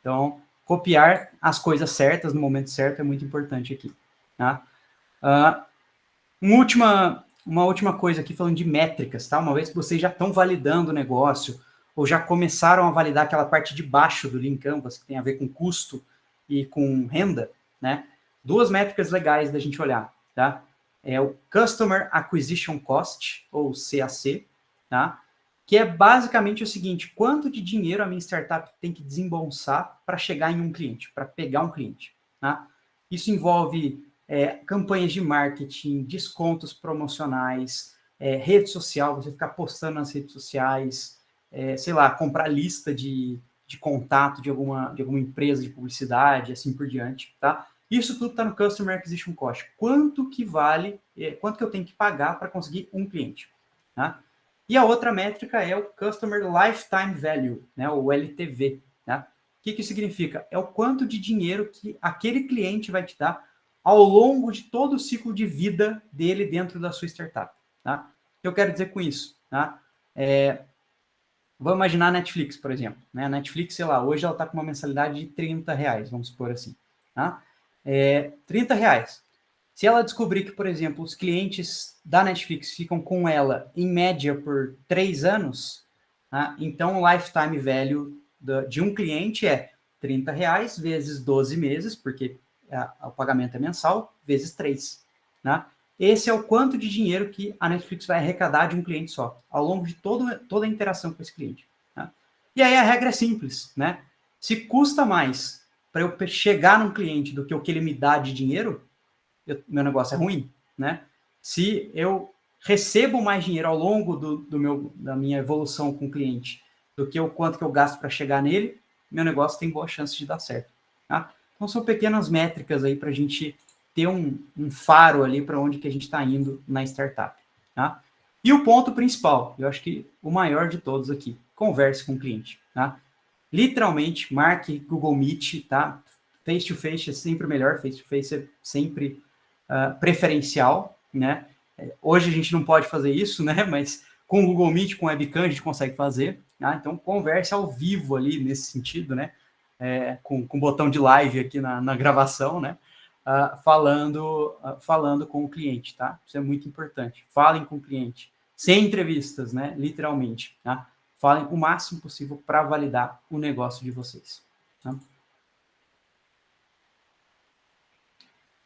Então, copiar as coisas certas no momento certo é muito importante aqui. Tá? Uma última coisa aqui, falando de métricas, tá? Uma vez que vocês já estão validando o negócio, ou já começaram a validar aquela parte de baixo do Lean Canvas, que tem a ver com custo e com renda, né? 2 métricas legais da gente olhar, tá? É o Customer Acquisition Cost, ou CAC, tá? Que é basicamente o seguinte, quanto de dinheiro a minha startup tem que desembolsar para chegar em um cliente, para pegar um cliente, tá? Isso envolve campanhas de marketing, descontos promocionais, rede social, você ficar postando nas redes sociais, sei lá, comprar lista de contato de alguma empresa de publicidade, assim por diante, tá? Isso tudo está no Customer Acquisition Cost. Quanto que vale, quanto que eu tenho que pagar para conseguir um cliente, tá? E a outra métrica é o Customer Lifetime Value, né, o LTV, tá? O que significa? É o quanto de dinheiro que aquele cliente vai te dar ao longo de todo o ciclo de vida dele dentro da sua startup. Tá? O que eu quero dizer com isso? Tá? Vamos imaginar a Netflix, por exemplo. Né? A Netflix, sei lá, hoje ela está com uma mensalidade de R$30, vamos supor assim. Tá? R$30. Se ela descobrir que, por exemplo, os clientes da Netflix ficam com ela, em média, por 3 anos, tá? Então o lifetime value de um cliente é R$30 vezes 12 meses, porque o pagamento é mensal, vezes 3. Né? Esse é o quanto de dinheiro que a Netflix vai arrecadar de um cliente só, ao longo de toda a interação com esse cliente. Né? E aí a regra é simples, né? Se custa mais para eu chegar num cliente do que o que ele me dá de dinheiro, meu negócio é ruim, né? Se eu recebo mais dinheiro ao longo da minha evolução com o cliente do que o quanto que eu gasto para chegar nele, meu negócio tem boa chance de dar certo. Tá? Então, são pequenas métricas aí para a gente ter um faro ali para onde que a gente está indo na startup. Tá? E o ponto principal, eu acho que o maior de todos aqui, converse com o cliente. Tá? Literalmente, marque Google Meet, tá? Face-to-face é sempre melhor, face-to-face é sempre preferencial, né? Hoje a gente não pode fazer isso, né? Mas com o Google Meet, com o webcam, a gente consegue fazer. Tá? Então, converse ao vivo ali nesse sentido, né? Com o botão de live aqui na gravação, né? Falando com o cliente, tá? Isso é muito importante. Falem com o cliente, sem entrevistas, né? Literalmente, tá? Falem o máximo possível para validar o negócio de vocês. Tá?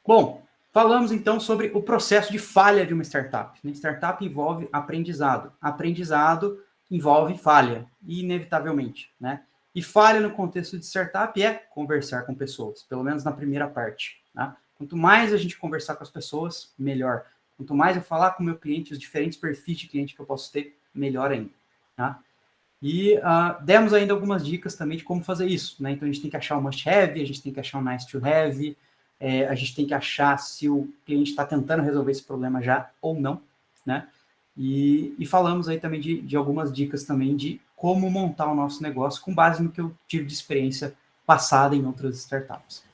Bom, falamos então sobre o processo de falha de uma startup. Startup envolve aprendizado. Aprendizado envolve falha, inevitavelmente, né? E falha no contexto de startup é conversar com pessoas, pelo menos na primeira parte. Tá? Quanto mais a gente conversar com as pessoas, melhor. Quanto mais eu falar com o meu cliente, os diferentes perfis de cliente que eu posso ter, melhor ainda. Tá? E demos ainda algumas dicas também de como fazer isso. Né? Então, a gente tem que achar o must-have, a gente tem que achar o nice-to-have, a gente tem que achar se o cliente está tentando resolver esse problema já ou não. Né? E falamos aí também de algumas dicas também de como montar o nosso negócio com base no que eu tive de experiência passada em outras startups.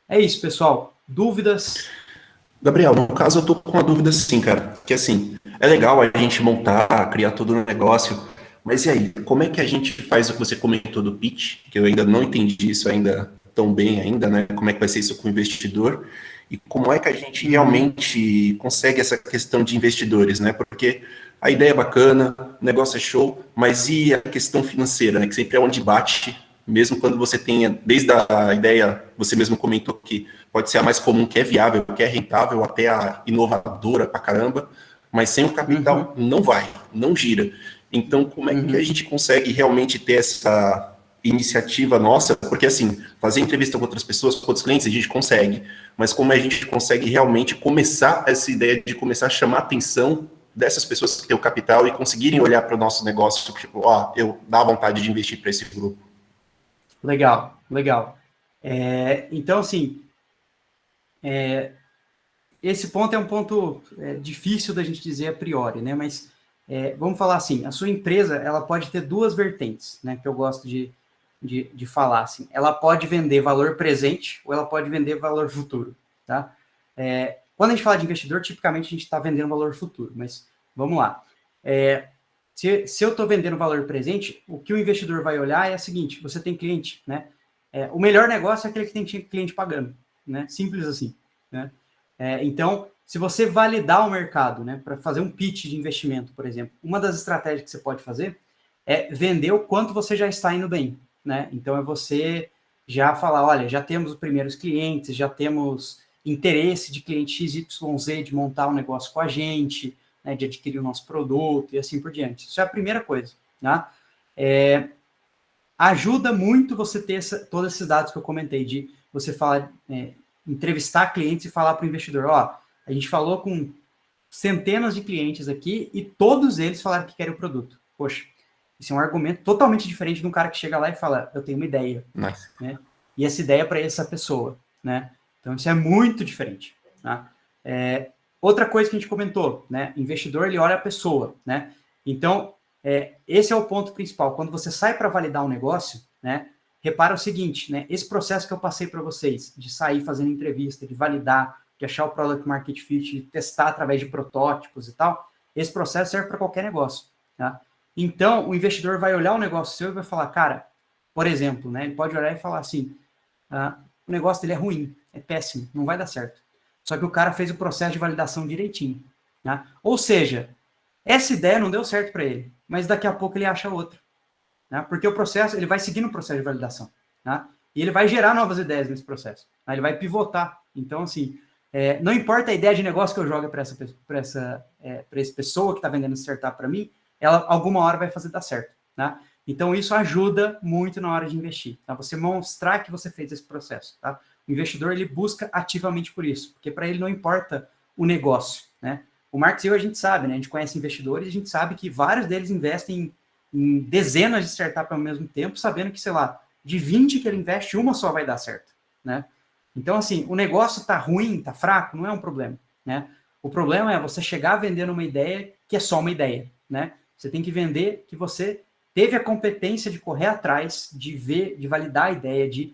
É isso, pessoal. Dúvidas? Gabriel, no caso eu tô com uma dúvida sim, cara. Que assim, é legal a gente montar, criar todo o negócio, mas e aí, como é que a gente faz o que você comentou do pitch? Que eu ainda não entendi isso ainda tão bem ainda, né? Como é que vai ser isso com o investidor? E como é que a gente realmente consegue essa questão de investidores, né? Porque a ideia é bacana, o negócio é show, mas e a questão financeira, né? Que sempre é onde bate, mesmo quando você tenha, desde a ideia, você mesmo comentou que pode ser a mais comum, que é viável, que é rentável, até a inovadora pra caramba, mas sem o capital não vai, não gira. Então, como é que a gente consegue realmente ter essa iniciativa nossa? Porque, assim, fazer entrevista com outras pessoas, com outros clientes, a gente consegue, mas como a gente consegue realmente começar essa ideia de começar a chamar a atenção dessas pessoas que têm o capital e conseguirem olhar para o nosso negócio, tipo, eu dá vontade de investir para esse grupo. Legal, legal. Então, assim, esse ponto é um ponto difícil da gente dizer a priori, né? Mas vamos falar assim, a sua empresa, ela pode ter duas vertentes, né? Que eu gosto de falar, assim. Ela pode vender valor presente ou ela pode vender valor futuro, tá? Quando a gente fala de investidor, tipicamente a gente está vendendo valor futuro, mas vamos lá. Se eu estou vendendo valor presente, o que o investidor vai olhar é o seguinte: você tem cliente, né? O melhor negócio é aquele que tem cliente pagando, né? Simples assim, né? Então, se você validar o mercado, né, para fazer um pitch de investimento, por exemplo, uma das estratégias que você pode fazer é vender o quanto você já está indo bem, né? Então, é você já falar, olha, já temos os primeiros clientes, já temos interesse de cliente XYZ de montar um negócio com a gente, né, de adquirir o nosso produto e assim por diante. Isso é a primeira coisa, né? Ajuda muito você ter todos esses dados que eu comentei, de você falar, entrevistar clientes e falar para o investidor, a gente falou com centenas de clientes aqui e todos eles falaram que querem o produto. Poxa, isso é um argumento totalmente diferente de um cara que chega lá e fala, eu tenho uma ideia. Nice. Né? E essa ideia é para essa pessoa, né? Então, isso é muito diferente. Tá? Outra coisa que a gente comentou, né? Investidor, ele olha a pessoa, né? Então, esse é o ponto principal. Quando você sai para validar um negócio, né? Repara o seguinte, né? Esse processo que eu passei para vocês, de sair fazendo entrevista, de validar, de achar o product market fit, de testar através de protótipos e tal, esse processo serve para qualquer negócio, tá? Então, o investidor vai olhar o negócio seu e vai falar, cara, por exemplo, né? Ele pode olhar e falar assim, o negócio dele é ruim, é péssimo, não vai dar certo. Só que o cara fez o processo de validação direitinho, né? Ou seja, essa ideia não deu certo para ele, mas daqui a pouco ele acha outra. Né? Porque o processo, ele vai seguir no processo de validação. né? E ele vai gerar novas ideias nesse processo, né? Ele vai pivotar. Então, assim, não importa a ideia de negócio que eu jogo para essa pessoa que está vendendo startup para mim, ela alguma hora vai fazer dar certo, né? Então, isso ajuda muito na hora de investir, tá? Você mostrar que você fez esse processo, tá? O investidor, ele busca ativamente por isso, porque para ele não importa o negócio, né? O Marcos e eu, a gente sabe, né? A gente conhece investidores, a gente sabe que vários deles investem em dezenas de startups ao mesmo tempo, sabendo que, sei lá, de 20 que ele investe, uma só vai dar certo, né? Então, assim, o negócio está ruim, está fraco, não é um problema, né? O problema é você chegar vendendo uma ideia que é só uma ideia, né? Você tem que vender que você teve a competência de correr atrás, de ver, de validar a ideia, de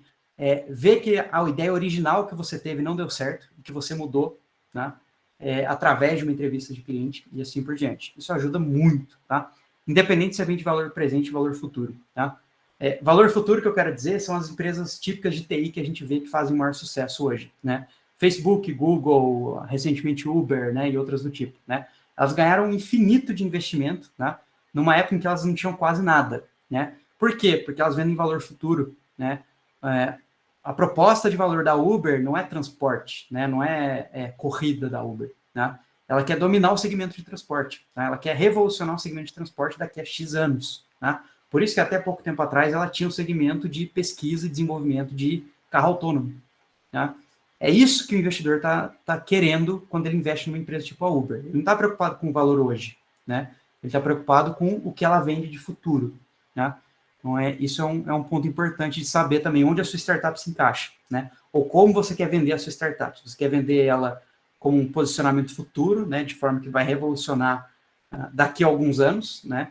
ver que a ideia original que você teve não deu certo, que você mudou, né? Através de uma entrevista de cliente e assim por diante. Isso ajuda muito, tá? Independente se é vende valor presente ou valor futuro, tá? Valor futuro que eu quero dizer são as empresas típicas de TI que a gente vê que fazem maior sucesso hoje, né? Facebook, Google, recentemente Uber, né? E outras do tipo, né? Elas ganharam um infinito de investimento, né? Numa época em que elas não tinham quase nada, né? Por quê? Porque elas vendem valor futuro, né? A proposta de valor da Uber não é transporte, né? Não é corrida da Uber, né? Ela quer dominar o segmento de transporte, tá? Ela quer revolucionar o segmento de transporte daqui a X anos, tá? Por isso que até pouco tempo atrás ela tinha um segmento de pesquisa e desenvolvimento de carro autônomo, tá? É isso que o investidor está querendo quando ele investe numa empresa tipo a Uber. Ele não está preocupado com o valor hoje, né? Ele está preocupado com o que ela vende de futuro, né? Então, isso é um ponto importante de saber também onde a sua startup se encaixa, né? Ou como você quer vender a sua startup. Se você quer vender ela como um posicionamento futuro, né? De forma que vai revolucionar daqui a alguns anos, né?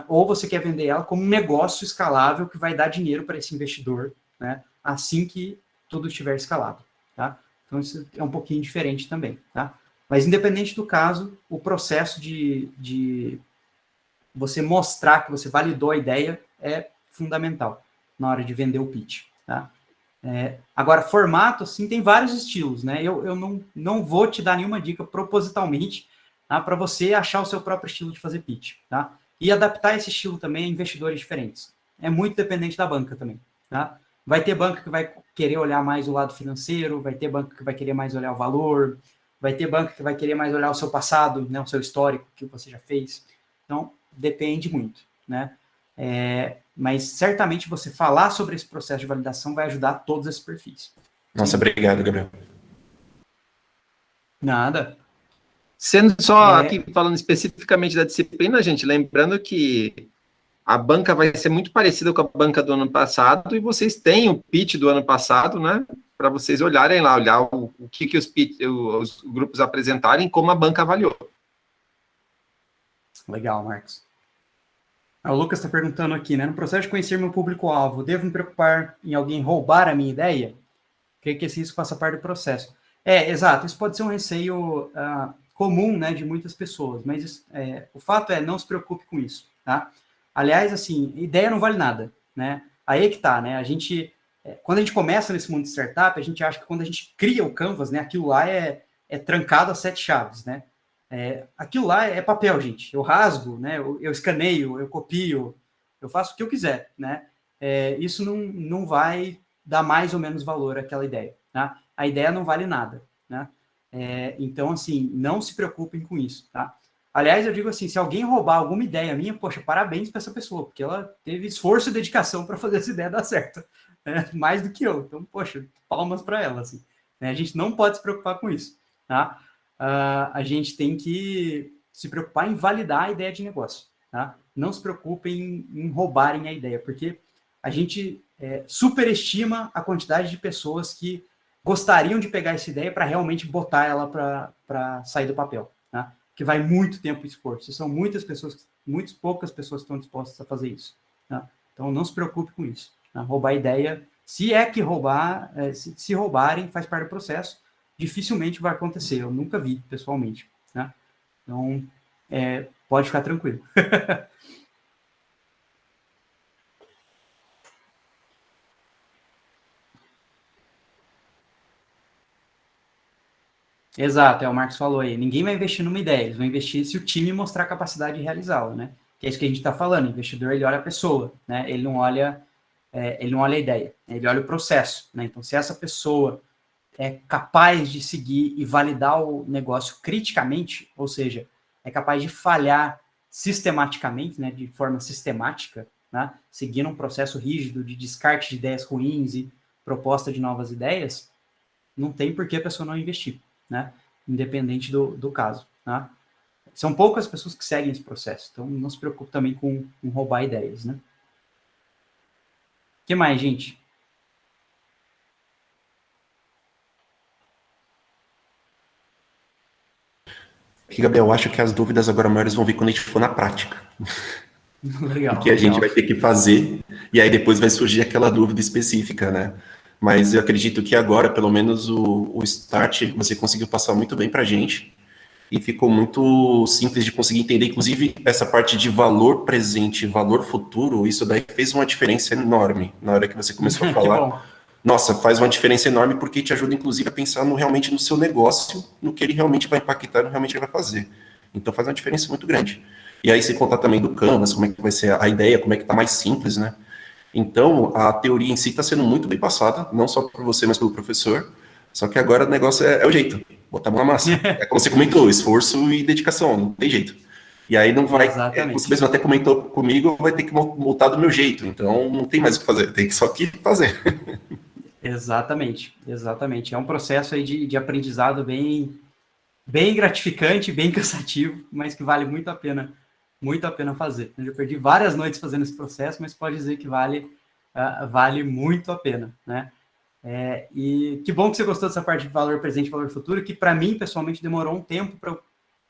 Ou você quer vender ela como um negócio escalável que vai dar dinheiro para esse investidor, né? Assim que tudo estiver escalado, tá? Então, isso é um pouquinho diferente também, tá? Mas, independente do caso, o processo de você mostrar que você validou a ideia é fundamental na hora de vender o pitch, tá? Agora, formato, assim, tem vários estilos, né? Eu não vou te dar nenhuma dica propositalmente, tá? Para você achar o seu próprio estilo de fazer pitch, tá? E adaptar esse estilo também a investidores diferentes. É muito dependente da banca também, tá? Vai ter banca que vai querer olhar mais o lado financeiro, vai ter banca que vai querer mais olhar o valor, vai ter banca que vai querer mais olhar o seu passado, né, o seu histórico, que você já fez. Então, depende muito, né? Mas certamente você falar sobre esse processo de validação vai ajudar todos esses perfis. Nossa, obrigado, Gabriel. Nada. Sendo só aqui falando especificamente da disciplina, gente, lembrando que a banca vai ser muito parecida com a banca do ano passado e vocês têm o pitch do ano passado, né? Para vocês olharem lá, olhar o que os grupos apresentarem, como a banca avaliou. Legal, Marcos. O Lucas está perguntando aqui, né? No processo de conhecer meu público-alvo, devo me preocupar em alguém roubar a minha ideia? Creio que esse risco faça parte do processo. Exato. Isso pode ser um receio comum, né, de muitas pessoas, mas o fato não se preocupe com isso, tá? Aliás, assim, ideia não vale nada, né? Aí é que tá, né? A gente, quando a gente começa nesse mundo de startup, a gente acha que quando a gente cria o Canvas, né, aquilo lá é trancado a 7 chaves, né? Aquilo lá é papel, gente. Eu rasgo, né? Eu escaneio, eu copio, eu faço o que eu quiser, né? Isso não vai dar mais ou menos valor àquela ideia, tá? A ideia não vale nada, né? Então, assim, não se preocupem com isso, tá? Aliás, eu digo assim, se alguém roubar alguma ideia minha, poxa, parabéns para essa pessoa, porque ela teve esforço e dedicação para fazer essa ideia dar certo, né? Mais do que eu. Então, poxa, palmas para ela, assim, né? A gente não pode se preocupar com isso, tá? A gente tem que se preocupar em validar a ideia de negócio, tá? Não se preocupem em roubarem a ideia, porque a gente superestima a quantidade de pessoas que gostariam de pegar essa ideia para realmente botar ela para sair do papel, tá? Que vai muito tempo e esforço. São muitas poucas pessoas que estão dispostas a fazer isso, tá? Então, não se preocupe com isso, tá? Roubar ideia, se é que roubar, se roubarem, faz parte do processo, dificilmente vai acontecer. Eu nunca vi, pessoalmente, né? Então, pode ficar tranquilo. Exato, o Marcos falou aí. Ninguém vai investir numa ideia, eles vão investir se o time mostrar a capacidade de realizá-la, né? Que é isso que a gente está falando. O investidor, ele olha a pessoa, né? Ele não olha ele não olha a ideia, ele olha o processo, né? Então, se essa pessoa é capaz de seguir e validar o negócio criticamente, ou seja, é capaz de falhar sistematicamente, né, de forma sistemática, né, seguindo um processo rígido de descarte de ideias ruins e proposta de novas ideias, não tem por que a pessoa não investir, né, independente do caso. Né? São poucas pessoas que seguem esse processo, então não se preocupe também com roubar ideias. Né? O que mais, gente? Aqui, Gabriel, eu acho que as dúvidas agora maiores vão vir quando a gente for na prática. Legal. Porque a gente vai ter que fazer, e aí depois vai surgir aquela dúvida específica, né? Mas eu acredito que agora, pelo menos, o start você conseguiu passar muito bem para a gente, e ficou muito simples de conseguir entender, inclusive, essa parte de valor presente e valor futuro, isso daí fez uma diferença enorme na hora que você começou a falar. Nossa, faz uma diferença enorme porque te ajuda, inclusive, a pensar realmente no seu negócio, no que ele realmente vai impactar, no que realmente ele vai fazer. Então faz uma diferença muito grande. E aí, se contar também do Canvas, como é que vai ser a ideia, como é que tá mais simples, né? Então, a teoria em si está sendo muito bem passada, não só por você, mas pelo professor. Só que agora o negócio é o jeito, botar a mão na massa. É como você comentou, esforço e dedicação, não tem jeito. E aí não vai, você mesmo até comentou comigo, vai ter que montar do meu jeito. Então, não tem mais o que fazer, tem só que fazer. Exatamente. É um processo aí de aprendizado bem gratificante, bem cansativo, mas que vale muito a pena fazer. Eu já perdi várias noites fazendo esse processo, mas pode dizer que vale muito a pena, né? E que bom que você gostou dessa parte de valor presente e valor futuro, que para mim, pessoalmente, demorou um tempo para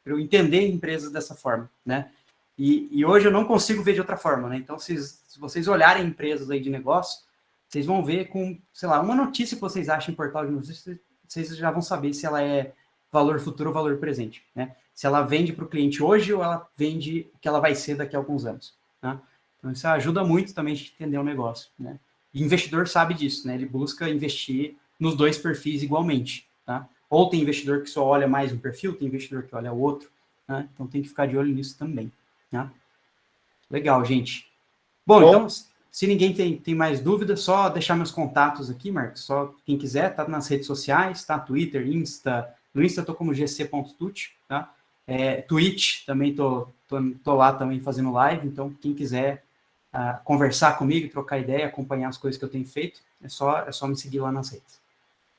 eu entender empresas dessa forma, né? E hoje eu não consigo ver de outra forma, né? Então, se vocês olharem empresas aí de negócio, vocês vão ver com, sei lá, uma notícia que vocês acham em portal de notícias, vocês já vão saber se ela é valor futuro ou valor presente, né? Se ela vende para o cliente hoje ou ela vende o que ela vai ser daqui a alguns anos, né? Então, isso ajuda muito também a gente entender o negócio, né? E investidor sabe disso, né? Ele busca investir nos dois perfis igualmente, tá? Ou tem investidor que só olha mais um perfil, tem investidor que olha o outro, né? Então tem que ficar de olho nisso também, né? Legal, gente. Bom, então, se ninguém tem mais dúvidas, só deixar meus contatos aqui, Marcos. Só quem quiser, tá nas redes sociais, tá? Twitter, Insta. No Insta eu tô como gc.tut, tá? Twitch também tô lá também fazendo live, então quem quiser conversar comigo, trocar ideia, acompanhar as coisas que eu tenho feito, é só me seguir lá nas redes.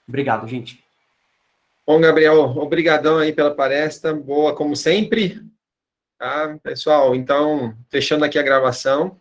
Obrigado, gente. Bom, Gabriel, obrigadão aí pela palestra, boa como sempre. Tá, pessoal? Então, fechando aqui a gravação.